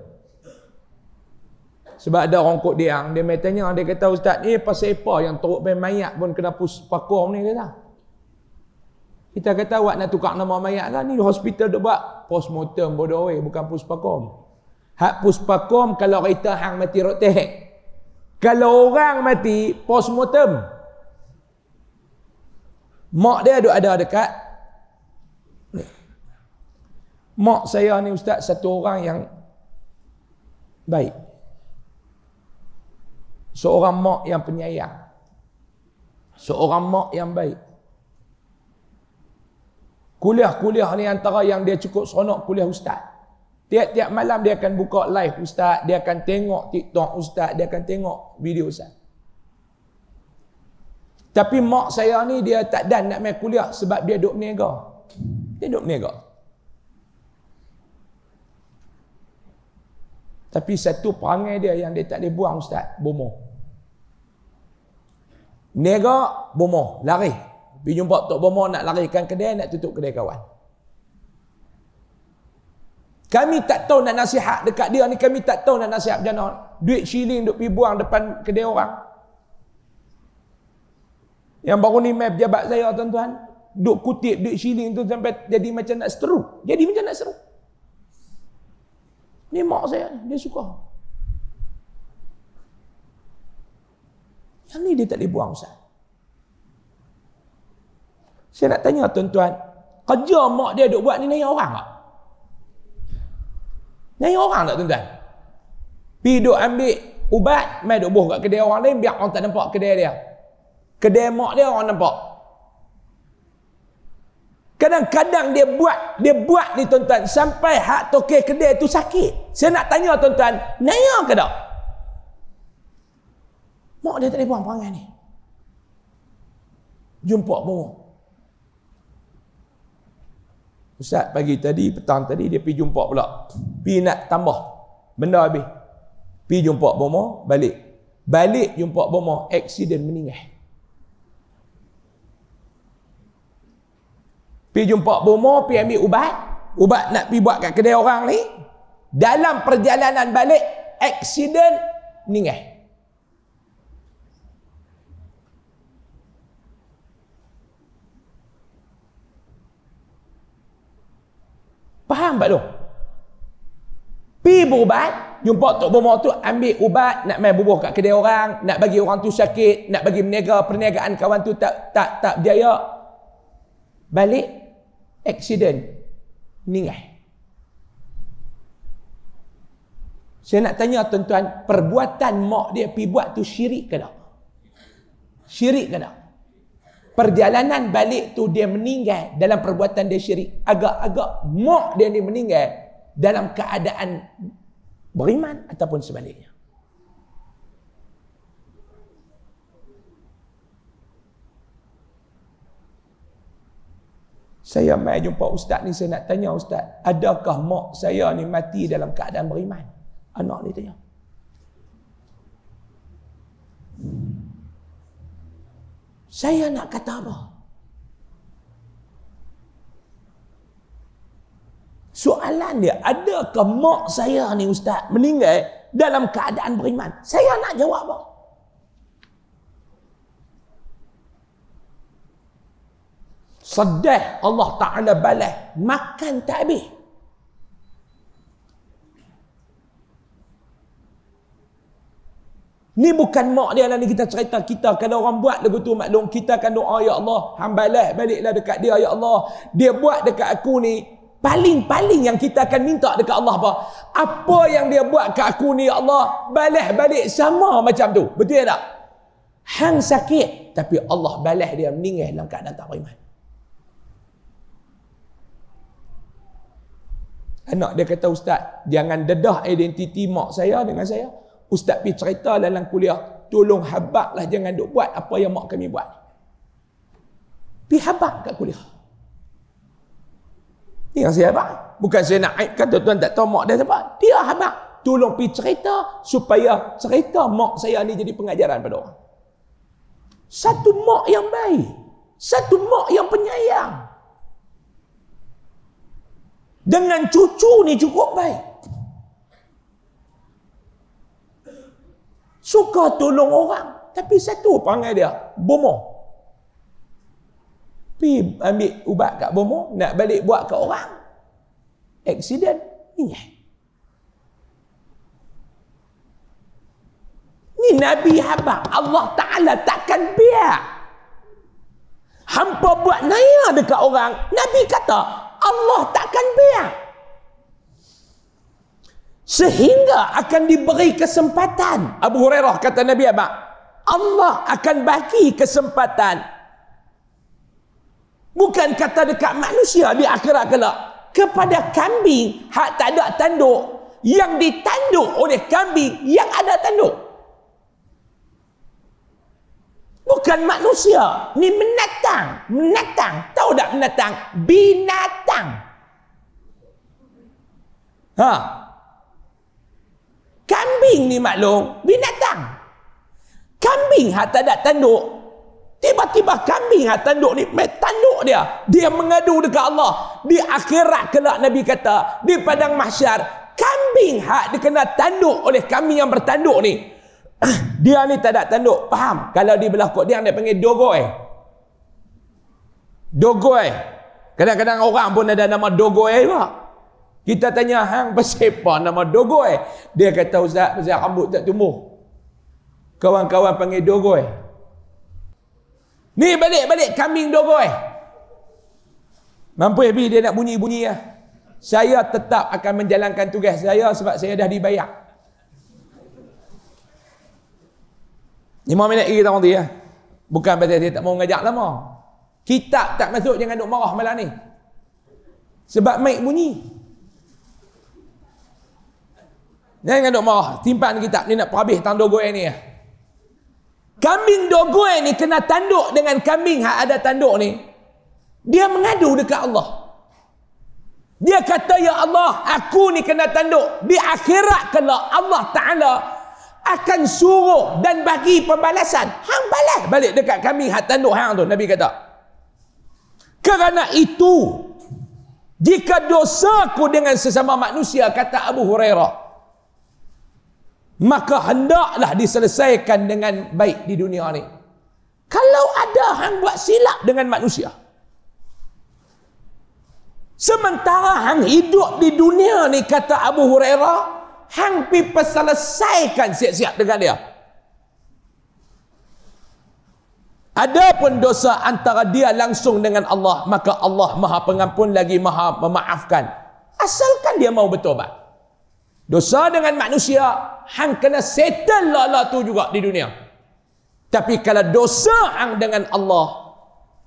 Sebab ada orang kod dia main tanya, dia kata, Ustaz, ni pasal apa yang teruk main mayat pun kena puspakom ni, kata. Kita kata, awak nak tukar nama mayat kan? Ni hospital duk buat postmortem, bodoh weh, bukan puspakom. Hak puspakom kalau kereta hang mati road tag. Kalau orang mati, postmortem. Mak dia duk ada dekat. Mak saya ni Ustaz, satu orang yang baik. Seorang mak yang penyayang. Seorang mak yang baik. Kuliah ni antara yang dia cukup seronok kuliah Ustaz. Tiap-tiap malam dia akan buka live Ustaz, dia akan tengok TikTok Ustaz, dia akan tengok video Ustaz. Tapi mak saya ni dia tak dan nak main kuliah sebab dia duk berniaga. Dia duk berniaga. Tapi satu perangai dia yang dia tak boleh buang ustaz, bomoh. Niaga, bomoh, lari. Pergi jumpa Tok Bomoh nak larikan kedai, nak tutup kedai kawan. Kami tak tahu nak nasihat dekat dia ni, kami tak tahu nak nasihat macam mana. Duit shilling duk pergi buang depan kedai orang. Yang baru ni mai pejabat saya tuan-tuan, duk kutip duit shilling tu sampai jadi macam nak seteruk. Jadi macam nak seteruk. Ni mak saya, dia suka. Yang ni dia tak boleh buang ustaz. Saya nak tanya tuan-tuan, kerja mak dia duk buat ni naya orang tak? Naya orang tak tuan-tuan? Pergi duk ambil ubat, mai duk buh kat kedai orang lain, biar orang tak nampak kedai dia. Kedai mak dia orang nampak. Kadang-kadang dia buat ni tuan-tuan, sampai hak tokek kedai tu sakit. Saya nak tanya tuan-tuan, naya ke tak? Mak dia tak boleh buang perangai ni. Jumpa bomoh. Ustaz pagi tadi, petang tadi dia pergi jumpa pula. Pergi nak tambah benda habis. Pergi jumpa bomoh, balik. Balik jumpa bomoh, aksiden meninggal. Pergi jumpa bomoh, pergi ambil ubat. Ubat nak pergi buat kat kedai orang ni. Dalam perjalanan balik, aksiden meninggal. Faham tak tu? Pergi berubat, jumpa Tok Bomoh tu, ambil ubat, nak main bubuh kat kedai orang, nak bagi orang tu sakit, nak bagi berniaga, perniagaan kawan tu tak berjaya. Balik, aksiden, meninggal. Saya nak tanya tuan-tuan, perbuatan mak dia pergi buat tu syirik ke tak? Syirik ke tak? Perjalanan balik tu dia meninggal dalam perbuatan dia syirik. Agak-agak mak dia ni meninggal dalam keadaan beriman ataupun sebaliknya. Saya mai jumpa ustaz ni, saya nak tanya ustaz, adakah mak saya ni mati dalam keadaan beriman? Anak ni tanya. Saya nak kata apa? Soalan dia, adakah mak saya ni ustaz meninggal dalam keadaan beriman? Saya nak jawab apa? Sedih Allah Ta'ala balas, makan tak habis. Ni bukan mak dia lah ni kita cerita. Kita kalau orang buat lagu tu maklum, kita akan doa, ya Allah, hambalah baliklah dekat dia, ya Allah. Dia buat dekat aku ni, paling-paling yang kita akan minta dekat Allah apa? Apa yang dia buat kat aku ni, ya Allah, balas balik sama macam tu. Betul tak? Hang sakit, tapi Allah balas dia meninggal dalam keadaan tak beriman. Anak dia kata, ustaz, jangan dedah identiti mak saya dengan saya. Ustaz pergi cerita dalam kuliah, tolong habaklah jangan duk buat apa yang mak kami buat. Pergi habak kat kuliah. Ni yang saya habak. Bukan saya nak aibkan tuan-tuan tak tahu mak dia siapa. Dia habak. Tolong pergi cerita supaya cerita mak saya ni jadi pengajaran pada orang. Satu mak yang baik. Satu mak yang penyayang. Dengan cucu ni cukup baik. Suka tolong orang. Tapi satu perangai dia, bomoh. Pergi ambil ubat kat bomoh, nak balik buat kat orang. Aksiden, meninggal. Ni Nabi habaq, Allah Ta'ala takkan biar hampa buat naya dekat orang. Nabi kata, Allah takkan biar. Sehingga akan diberi kesempatan. Abu Hurairah kata Nabi apa? Allah akan bagi kesempatan. Bukan kata dekat manusia di akhirat kelak. Kepada kambing hak tak ada tanduk, yang ditanduk oleh kambing yang ada tanduk. bukan manusia. Ni menatang. Menatang. Tahu tak menatang? Binatang. Ha. Kambing ni maklum, binatang. Kambing hak tak ada tanduk. Tiba-tiba kambing hak tanduk ni, tanduk dia. Dia mengadu dekat Allah. Di akhirat kelak Nabi kata, di padang mahsyar, kambing hak dikena tanduk oleh kambing yang bertanduk ni. Dia ni tak ada tanduk. Faham? Kalau di belah kot dia panggil dogoi. Dogoi. Kadang-kadang orang pun ada nama dogoi juga. Kita tanya hang siapa nama dogoi? Dia kata ustaz rambut tak tumbuh. Kawan-kawan panggil dogoi. Ni balik-balik kambing dogoi. Mampu habis dia nak bunyi-bunyi lah. Saya tetap akan menjalankan tugas saya sebab saya dah dibayar. 5 minit lagi kita nanti ya. Bukan pasal dia tak mau ngajak lama. Kitab tak masuk jangan duk marah malam ni. Sebab mic bunyi. Jangan duk marah. Timpan kitab ni nak perhabis tang dogoi ni. Kambing dogoi ni kena tanduk dengan kambing hak ada tanduk ni. Dia mengadu dekat Allah. Dia kata, ya Allah, aku ni kena tanduk. Di akhirat kelak Allah Ta'ala akan suruh dan bagi pembalasan. Hang balas balik dekat kambing hak tanduk hang tu. Nabi kata. Kerana itu, jika dosaku dengan sesama manusia, kata Abu Hurairah, maka hendaklah diselesaikan dengan baik di dunia ni. Kalau ada hang buat silap dengan manusia, sementara hang hidup di dunia ni, kata Abu Hurairah, hang pi selesaikan siap-siap dengan dia. Adapun dosa antara dia langsung dengan Allah, maka Allah Maha Pengampun lagi Maha Memaafkan. Asalkan dia mau bertobat. Dosa dengan manusia, hang kena settle lah tu juga di dunia. Tapi kalau dosa hang dengan Allah,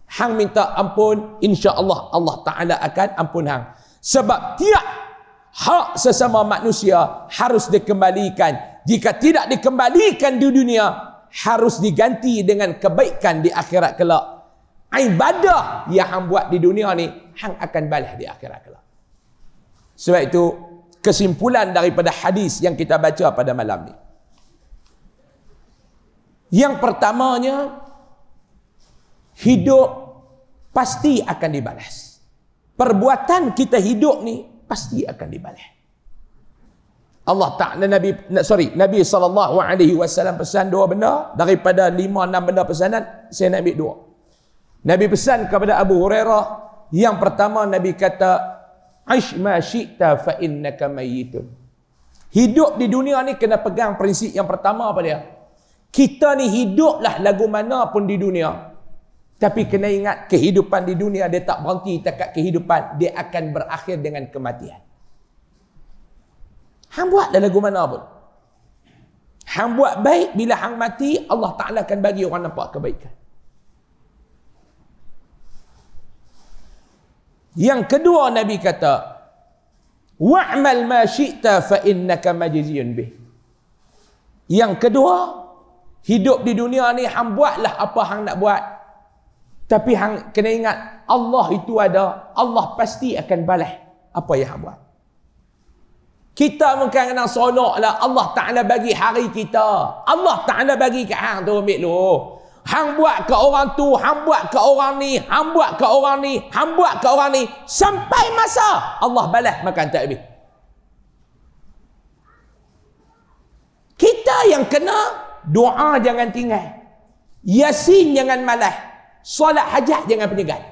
hang minta ampun, insya-Allah Allah Ta'ala akan ampun hang. Sebab tiap hak sesama manusia harus dikembalikan. Jika tidak dikembalikan di dunia, harus diganti dengan kebaikan di akhirat kelak. Ibadah yang hang buat di dunia ni, hang akan balas di akhirat kelak. Sebab itu, kesimpulan daripada hadis yang kita baca pada malam ni. Yang pertamanya, hidup pasti akan dibalas. Perbuatan kita hidup ni pasti akan dibalas. Allah Ta'ala Nabi SAW pesan 2 benda. Daripada 5-6 benda pesanan, saya nak ambil 2. Nabi pesan kepada Abu Hurairah, yang pertama Nabi kata, Aish ma syi'ta fa innaka mayyitun. Hidup di dunia ni kena pegang prinsip yang pertama apa dia? Kita ni hiduplah lagu mana pun di dunia. Tapi kena ingat kehidupan di dunia dia tak berhenti takat kehidupan, dia akan berakhir dengan kematian. Hang buatlah lagu mana pun. Hang buat baik, bila hang mati, Allah Ta'ala akan bagi orang nampak kebaikan. Yang kedua Nabi kata, wa'mal ma syi'ta fa innaka majziyun bih. Yang kedua, hidup di dunia ni hang buatlah apa hang nak buat. Tapi hang kena ingat, Allah itu ada, Allah pasti akan balas apa yang hang buat. Kita bukan kena sonoklah Allah Ta'ala bagi hari kita. Allah Ta'ala bagi kat hang tu, ambil lu. Hang buat ke orang tu, hang buat ke orang ni, hang buat ke orang ni, hang buat ke orang ni, sampai masa Allah balas makan tak habis. Kita yang kena, doa jangan tinggal, Yasin jangan malas, solat hajat jangan penyegat.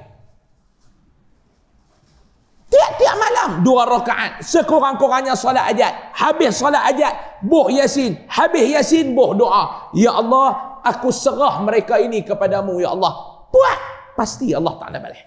Tiap-tiap malam 2 rakaat, sekurang-kurangnya solat hajat. Habis solat hajat, buh Yasin. Habis Yasin, buh doa. Ya Allah, aku serah mereka ini kepadamu, ya Allah. Buat, pasti Allah Ta'ala balas.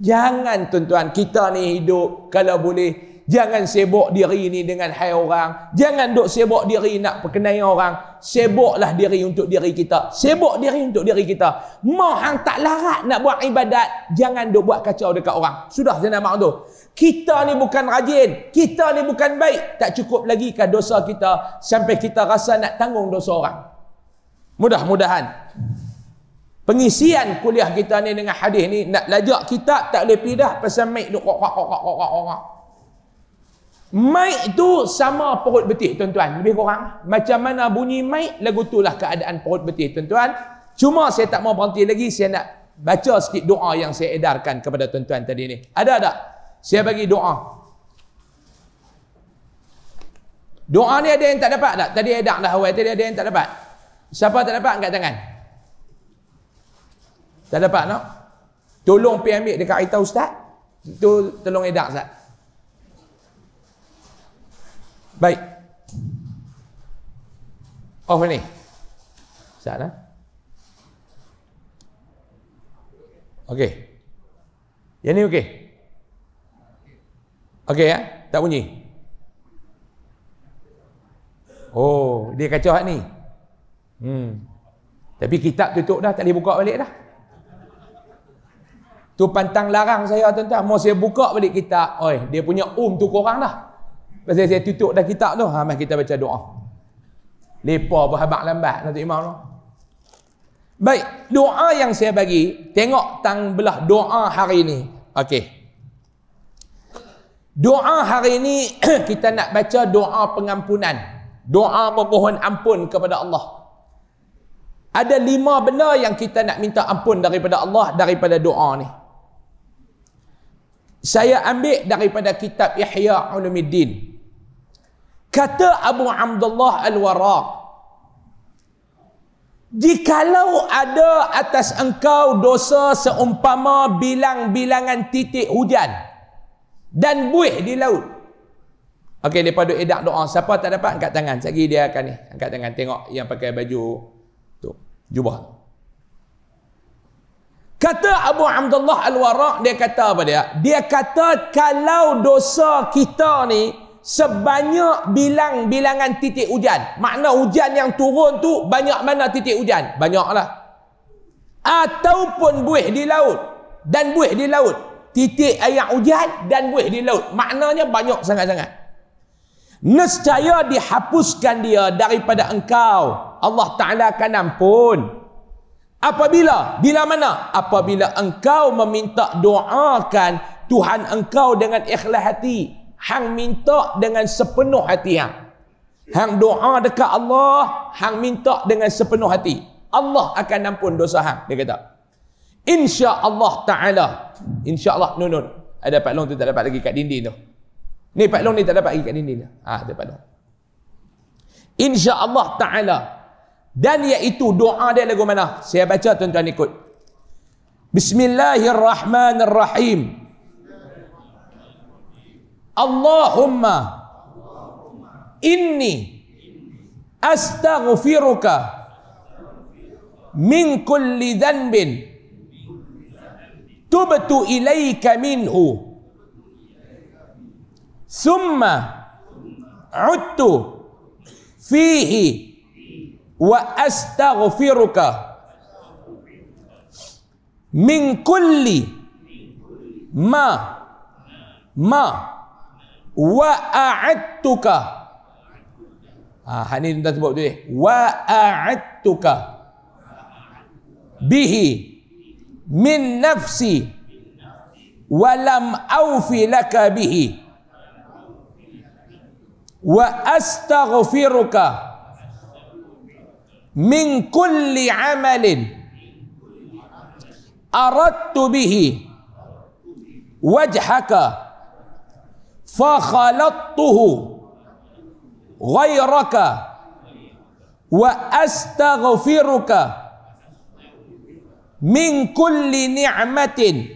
Jangan tuan-tuan, kita ni hidup, kalau boleh, jangan sibuk diri ni dengan hai orang. Jangan duk sibuk diri nak perkenai orang. Sibuklah diri untuk diri kita. Sibuk diri untuk diri kita. Mau hang tak larat nak buat ibadat, jangan duk buat kacau dekat orang. Sudah saya nak maaf tu. Kita ni bukan rajin. Kita ni bukan baik. Tak cukup lagi kan dosa kita sampai kita rasa nak tanggung dosa orang. Mudah-mudahan pengisian kuliah kita ni dengan hadis ni, nak lajak kitab tak boleh pindah pasal mic duk kok. Mic tu sama perut betih tuan-tuan, lebih kurang. Macam mana bunyi mic, lagu itulah keadaan perut betih tuan-tuan. Cuma saya tak mau berhenti lagi, saya nak baca sikit doa yang saya edarkan kepada tuan-tuan tadi ni. Ada tak? Saya bagi doa. Doa ni ada yang tak dapat tak? Tadi edar dah awal, tadi ada yang tak dapat. Siapa tak dapat angkat tangan? Tak dapat no? Tolong pergi ambil dekat kereta ustaz. Tu tolong edar ustaz. Baik. Off ni. Ustaz lah. Okey. Yang ni okey. Okey ya? Tak bunyi. Oh, dia kacau hak ni. Tapi kitab tutup dah, tak boleh buka balik dah. Tu pantang larang saya tuan-tuan. Mau saya buka balik kitab, oi, dia punya tu korang dah. Pasal saya tutup dah kitab tu. Mari kita baca doa. Lepa berhabak lambat nanti imam tu. Baik, doa yang saya bagi, tengok tang belah doa hari ni. Okey. Doa hari ni kita nak baca doa pengampunan. Doa memohon ampun kepada Allah. Ada 5 benda yang kita nak minta ampun daripada Allah daripada doa ni. Saya ambil daripada kitab Ihya Ulumuddin. Kata Abu Abdullah Al-Warraq, jikalau ada atas engkau dosa seumpama bilang-bilangan titik hujan dan buih di laut. Okey, lepas duk edak doa, siapa tak dapat angkat tangan. Sekali dia akan ni, angkat tangan, tengok yang pakai baju tu, jubah. Kata Abu Abdullah Al-Warraq, dia kata apa dia? Dia kata kalau dosa kita ni sebanyak bilang-bilangan titik hujan, makna hujan yang turun tu banyak mana titik hujan? Banyaklah. Ataupun buih di laut, dan buih di laut, titik air hujan dan buih di laut, maknanya banyak sangat-sangat. Nescaya dihapuskan dia daripada engkau. Allah Ta'ala akan ampun. Apabila? Bila mana? Apabila engkau meminta doakan Tuhan engkau dengan ikhlas hati. Hang minta dengan sepenuh hati hang. Hang doa dekat Allah, hang minta dengan sepenuh hati. Allah akan ampun dosa hang, dia kata. Insya-Allah Ta'ala. Insya-Allah. No. Ada Pak Long tu tak dapat lagi kat dinding tu. Ni Pak Long ni tak dapat lagi kat dinding tu. Ada Pak Long. Insya-Allah Ta'ala. Dan iaitu doa dia lagu mana? Saya baca, tuan-tuan ikut. Bismillahirrahmanirrahim. Allahumma inni astaghfiruka min kulli dhanbin tubtu ilaika minhu thumma udtu fihi wa astaghfiruka min kulli ma wa a'adtuka. Ni tuan sebut tu wa a'adtuka bihi min nafsi wa lam awfi laka bihi wa astaghfiruka min kulli amalin aradtu bihi wajhaka fa khalattuhu ghairaka wa astaghfiruka min kulli ni'matin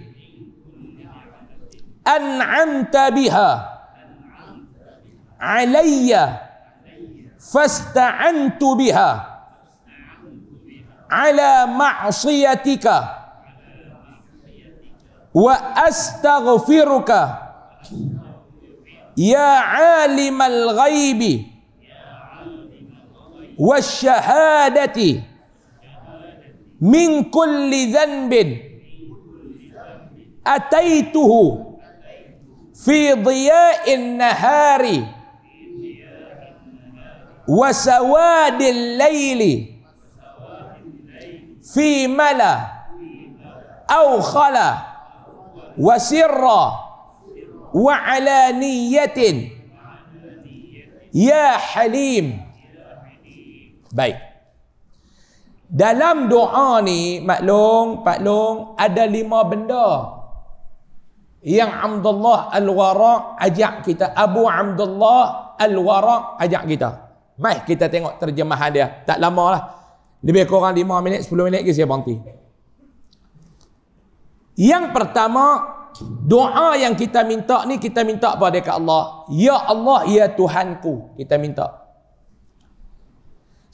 an'amta biha alayya fasta'antu biha ala ma'siyatika wa astaghfiruka ya alimal ghaibi wasyahadati min kulli dhanbin ataituhu fi dhiya'in nahari wa sawadil laili fi mala au khala wa sirra wa alaniyatin ya halim. Baik. Dalam doa ni Pak Long ada 5 benda yang Abdullah Al-Waraq ajak kita. Abu Abdullah Al-Waraq ajak kita. Mari kita tengok terjemahan dia. Tak lama lah. Lebih kurang 5 minit, 10 minit ke saya berhenti. Yang pertama, doa yang kita minta ni, kita minta pada dekat Allah. Ya Allah, ya Tuhanku. Kita minta.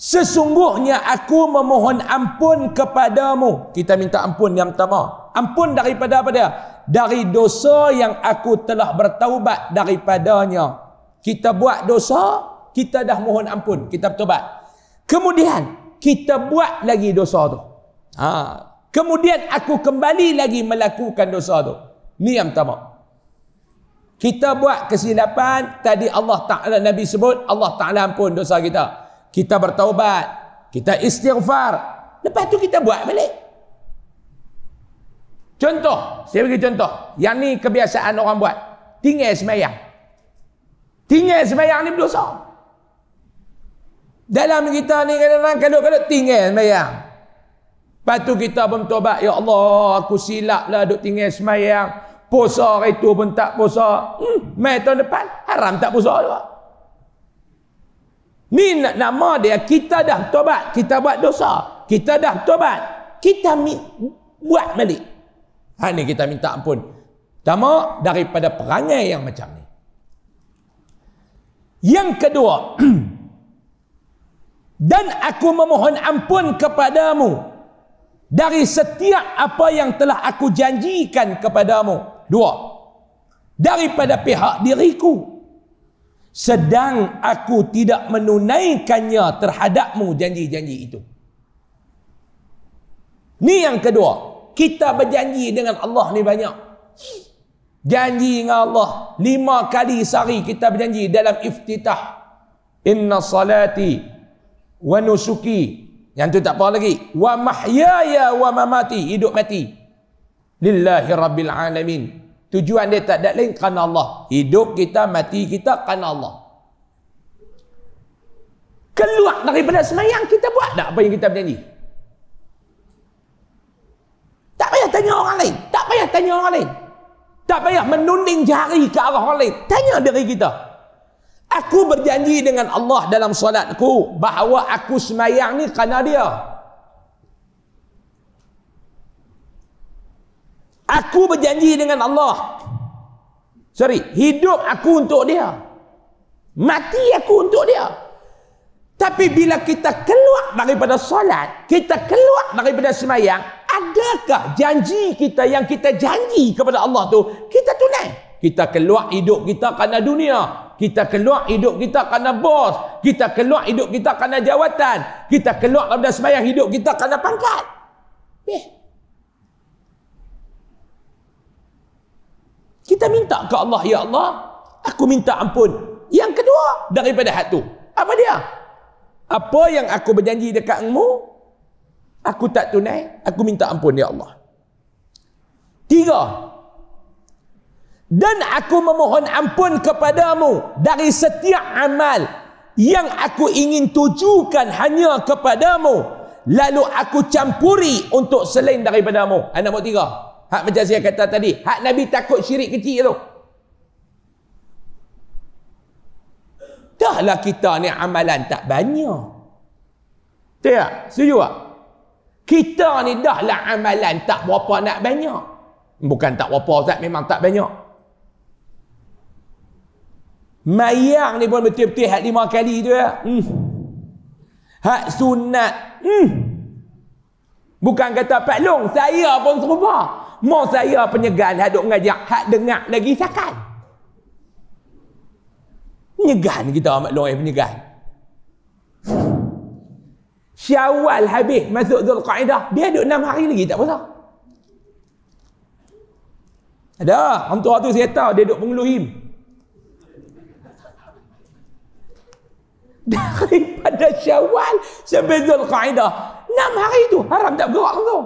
Sesungguhnya aku memohon ampun kepadamu. Kita minta ampun yang pertama. Ampun daripada apa dia? Dari dosa yang aku telah bertaubat daripadanya. Kita buat dosa, kita dah mohon ampun, kita bertaubat. Kemudian kita buat lagi dosa tu. Kemudian aku kembali lagi melakukan dosa tu. Ni yang pertama. Kita buat kesilapan, tadi Allah Ta'ala, Nabi sebut, Allah Ta'ala ampun dosa kita. Kita bertaubat, kita istighfar. Lepas tu kita buat balik. Contoh, saya bagi contoh. Yang ni kebiasaan orang buat. Tinggal sembahyang. Tinggal sembahyang ni berdosa. Dalam kita ni kadang-kadang kalau tinggal sembahyang. Lepas tu kita pun bertaubat. Ya Allah, aku silap lah duk tinggal sembahyang. Puasa hari tu pun tak puasa. Mai tahun depan, haram tak puasa juga. Ni nama dia, kita dah tobat, kita buat dosa, kita dah tobat, kita buat balik. Ni kita minta ampun. Pertama, daripada perangai yang macam ni. Yang kedua, dan aku memohon ampun kepadamu dari setiap apa yang telah aku janjikan kepadamu. 2, daripada pihak diriku, sedang aku tidak menunaikannya terhadapmu janji-janji itu. Ni yang kedua. Kita berjanji dengan Allah ni banyak. Janji dengan Allah 5 kali sehari kita berjanji dalam iftitah. Inna salati wa nusuki. Yang tu tak apa lagi. Wa mahyaya wa mamati. Hidup mati. Lillahi rabbil alamin. Tujuan dia tak ada lain kerana Allah. Hidup kita, mati kita kerana Allah. Keluar daripada semayang, kita buat tak apa yang kita berjanji? Tak payah tanya orang lain. Tak payah tanya orang lain. Tak payah menunding jari ke arah orang lain. Tanya diri kita. Aku berjanji dengan Allah dalam solatku bahawa aku semayang ni kerana dia. Aku berjanji dengan Allah. Hidup aku untuk dia. Mati aku untuk dia. Tapi bila kita keluar daripada solat, kita keluar daripada semayang, adakah janji kita yang kita janji kepada Allah tu, kita tunai? Kita keluar hidup kita kerana dunia. Kita keluar hidup kita kerana bos. Kita keluar hidup kita kerana jawatan. Kita keluar daripada semayang hidup kita kerana pangkat. Kita minta ke Allah, ya Allah, aku minta ampun. Yang kedua, daripada hak tu. Apa dia? Apa yang aku berjanji dekat engmu, aku tak tunai, aku minta ampun, ya Allah. 3. Dan aku memohon ampun kepadamu dari setiap amal yang aku ingin tujukan hanya kepadamu, lalu aku campuri untuk selain daripadamu. Nombor 3. Hak macam saya kata tadi, hak Nabi takut syirik kecil tu. Dahlah kita ni amalan tak banyak. Tak? Setuju tak? Kita ni dahlah amalan tak berapa nak banyak. Bukan tak berapa, Ustaz, memang tak banyak. Mayang ni pun betul-betul hak 5 kali tu ya. Hak sunat. Bukan kata Pak Long, saya pun serupa. Mau saya penyegan hak duk ngajak, hak dengar lagi sakan. Penyegan kita Mak Long penyegan. Syawal habis masuk Zulqa'dah, dia duk 6 hari lagi tak puasa. Ada, orang tua tu saya tahu dia duk pengeluhim. Daripada Syawal sampai Zulqa'dah 6 hari tu haram tak bergerak tu.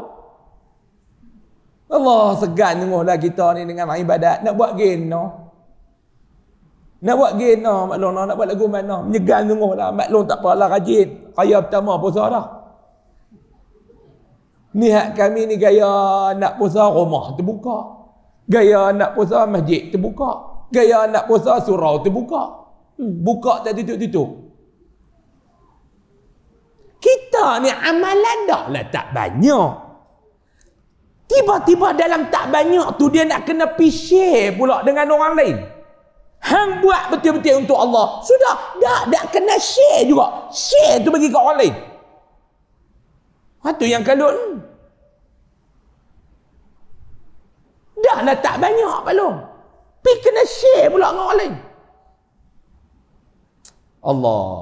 Allah segan tengoklah kita ni dengan ibadat. Nak buat gena. Nak buat gena maklum nak buat lagu mana. Menyegan tengoklah maklum tak apalah rajin. Raya pertama puasa dah. Niat kami ni gaya nak puasa rumah terbuka. Gaya nak puasa masjid terbuka. Gaya nak puasa surau terbuka. Buka tak tutup-tutup. Kita ni amalan dah lah tak banyak. Tiba-tiba dalam tak banyak tu dia nak kena share pula dengan orang lain. Hang buat betul-betul untuk Allah. Sudah, dah kena share juga. Share tu bagi ke orang lain. Itu yang kalut. Dah lah tak banyak belum. Tapi kena share pula dengan orang lain. Allah.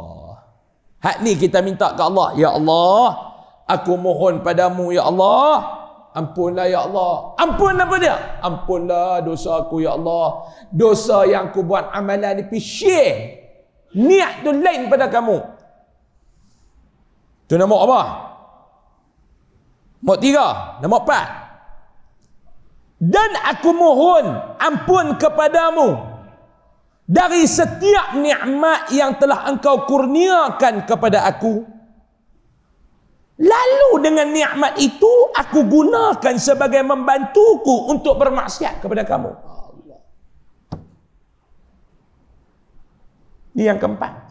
Hak ni kita minta ke Allah. Ya Allah, aku mohon padamu ya Allah. Ampunlah ya Allah. Ampun apa dia? Ampunlah dosa aku ya Allah. Dosa yang aku buat amalan ni share. Niat tu lain pada kamu. Tu nombor apa? Nombor 3. Nombor 4. Dan aku mohon ampun kepadamu dari setiap nikmat yang telah engkau kurniakan kepada aku. Lalu dengan nikmat itu aku gunakan sebagai membantuku untuk bermaksiat kepada kamu. Allah. Ini yang keempat.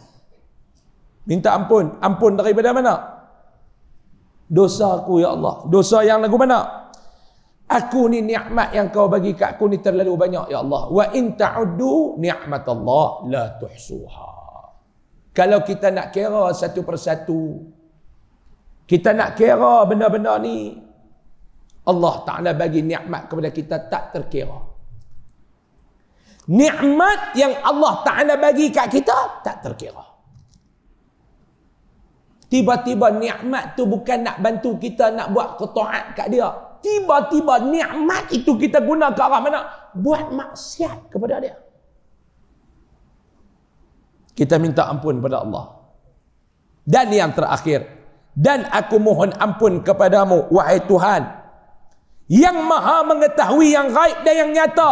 Minta ampun. Ampun daripada mana? Dosa aku ya Allah. Dosa yang lagu mana? Aku ni nikmat yang kau bagi kat aku ni terlalu banyak ya Allah. Wa in ta'uddu ni'matallah la tuhsuha. Kalau kita nak kira satu persatu, kita nak kira benda-benda ni, Allah Ta'ala bagi nikmat kepada kita tak terkira. Nikmat yang Allah Ta'ala bagi kat kita tak terkira. Tiba-tiba nikmat tu bukan nak bantu kita nak buat ketaat kat dia. Tiba-tiba nikmat itu kita guna ke arah mana? Buat maksiat kepada dia. Kita minta ampun kepada Allah. Dan yang terakhir, dan aku mohon ampun kepadamu wahai Tuhan yang maha mengetahui yang gaib dan yang nyata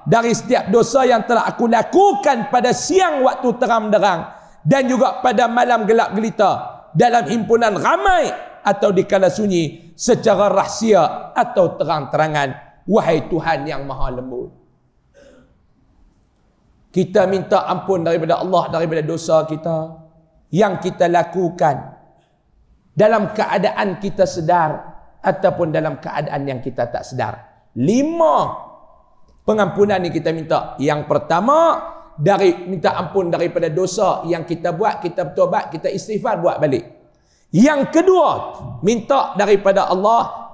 dari setiap dosa yang telah aku lakukan pada siang waktu terang benderang dan juga pada malam gelap gelita dalam himpunan ramai atau di kala sunyi secara rahsia atau terang-terangan wahai Tuhan yang maha lembut. Kita minta ampun daripada Allah daripada dosa kita yang kita lakukan dalam keadaan kita sedar ataupun dalam keadaan yang kita tak sedar. 5 pengampunan ni kita minta. Yang pertama, minta ampun daripada dosa yang kita buat, kita bertobat, kita istighfar, buat balik. Yang kedua, minta daripada Allah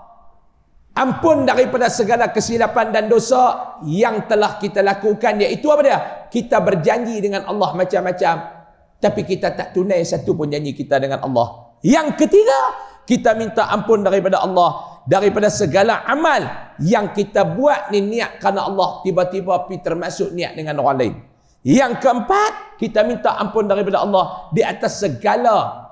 ampun daripada segala kesilapan dan dosa yang telah kita lakukan, iaitu apa dia? Kita berjanji dengan Allah macam-macam, tapi kita tak tunai satu pun janji kita dengan Allah. Yang ketiga, kita minta ampun daripada Allah daripada segala amal yang kita buat ni niat kerana Allah, tiba-tiba pergi termasuk niat dengan orang lain. Yang keempat, kita minta ampun daripada Allah di atas segala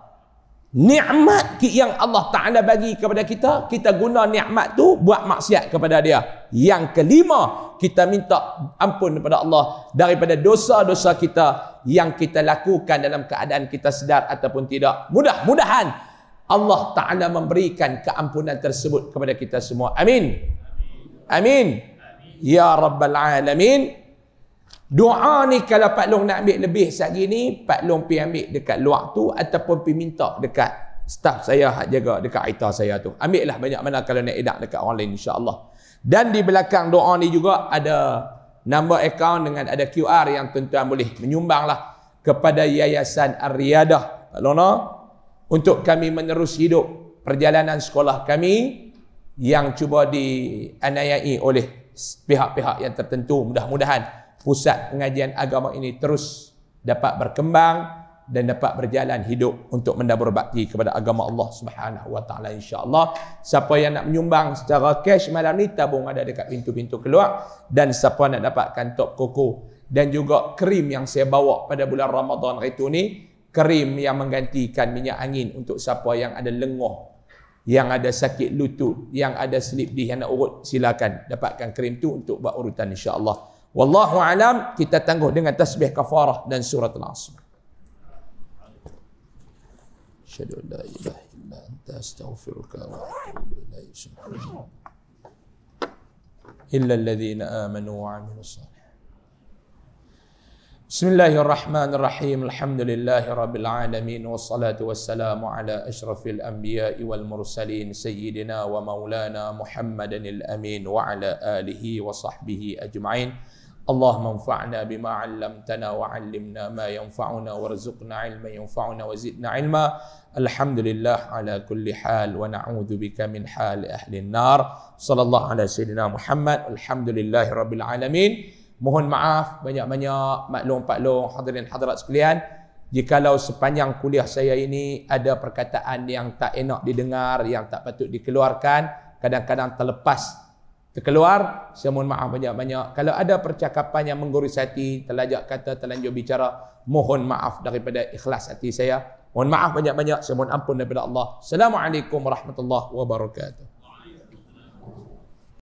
nikmat yang Allah Ta'ala bagi kepada kita, kita guna nikmat tu buat maksiat kepada dia. Yang kelima, kita minta ampun kepada Allah daripada dosa-dosa kita yang kita lakukan dalam keadaan kita sedar ataupun tidak. Mudah-mudahan Allah Ta'ala memberikan keampunan tersebut kepada kita semua. Amin. Amin. Ya Rabbal Alamin. Doa ni kalau Pak Long nak ambil lebih sehari ni, Pak Long pergi ambil dekat luar tu ataupun pergi minta dekat staff saya hak jaga dekat Aita saya tu. Ambil lah banyak mana kalau nak edak dekat orang lain, insya-Allah. Dan di belakang doa ni juga ada nombor akaun dengan ada QR yang tuan-tuan boleh menyumbanglah kepada Yayasan Ar-Riyadah Pak Long, untuk kami menerus hidup perjalanan sekolah kami yang cuba dianiayai oleh pihak-pihak yang tertentu. Mudah-mudahan pusat pengajian agama ini terus dapat berkembang dan dapat berjalan hidup untuk mendabur bakti kepada agama Allah Subhanahu wa taala, insya-Allah. Siapa yang nak menyumbang secara cash malam ni, tabung ada dekat pintu-pintu keluar, dan siapa nak dapatkan top koko dan juga krim yang saya bawa pada bulan Ramadan itu ni, krim yang menggantikan minyak angin untuk siapa yang ada lenguh Yang ada sakit lutut, yang ada slip disc yang nak urut, silakan dapatkan krim tu untuk buat urutan insya-Allah. Wallahu alam, kita tangguh dengan tasbih kafarah dan surah Al-Asr. Asyhadu an la ilaha illa anta astaghfiruka wa atubu ilaik. Illa alladhina amanu wa 'amilus salih. Bismillahirrahmanirrahim. Alhamdulillahi rabbil alamin wassalatu wassalamu ala asyrafil anbiya'i wal mursalin sayyidina wa maulana Muhammadanil amin wa ala alihi wa sahbihi ajma'in. Allahumma anfa'na bima 'allamtana wa 'allimna ma yanfa'una warzuqna 'ilman yanfa'una wa zidna 'ilma. Alhamdulillah ala kulli hal wa na'udzu bika min hal ahli an-nar. Sallallahu ala sayyidina Muhammad. Alhamdulillahi rabbil alamin. Mohon maaf banyak-banyak maklum paklong hadirin hadirat sekalian, jikalau sepanjang kuliah saya ini ada perkataan yang tak enak didengar, yang tak patut dikeluarkan, kadang-kadang terkeluar, saya mohon maaf banyak-banyak. Kalau ada percakapan yang mengguris hati, terlajak kata, terlanjur bicara, mohon maaf daripada ikhlas hati saya. Mohon maaf banyak-banyak, saya mohon ampun daripada Allah. Assalamualaikum warahmatullahi wabarakatuh.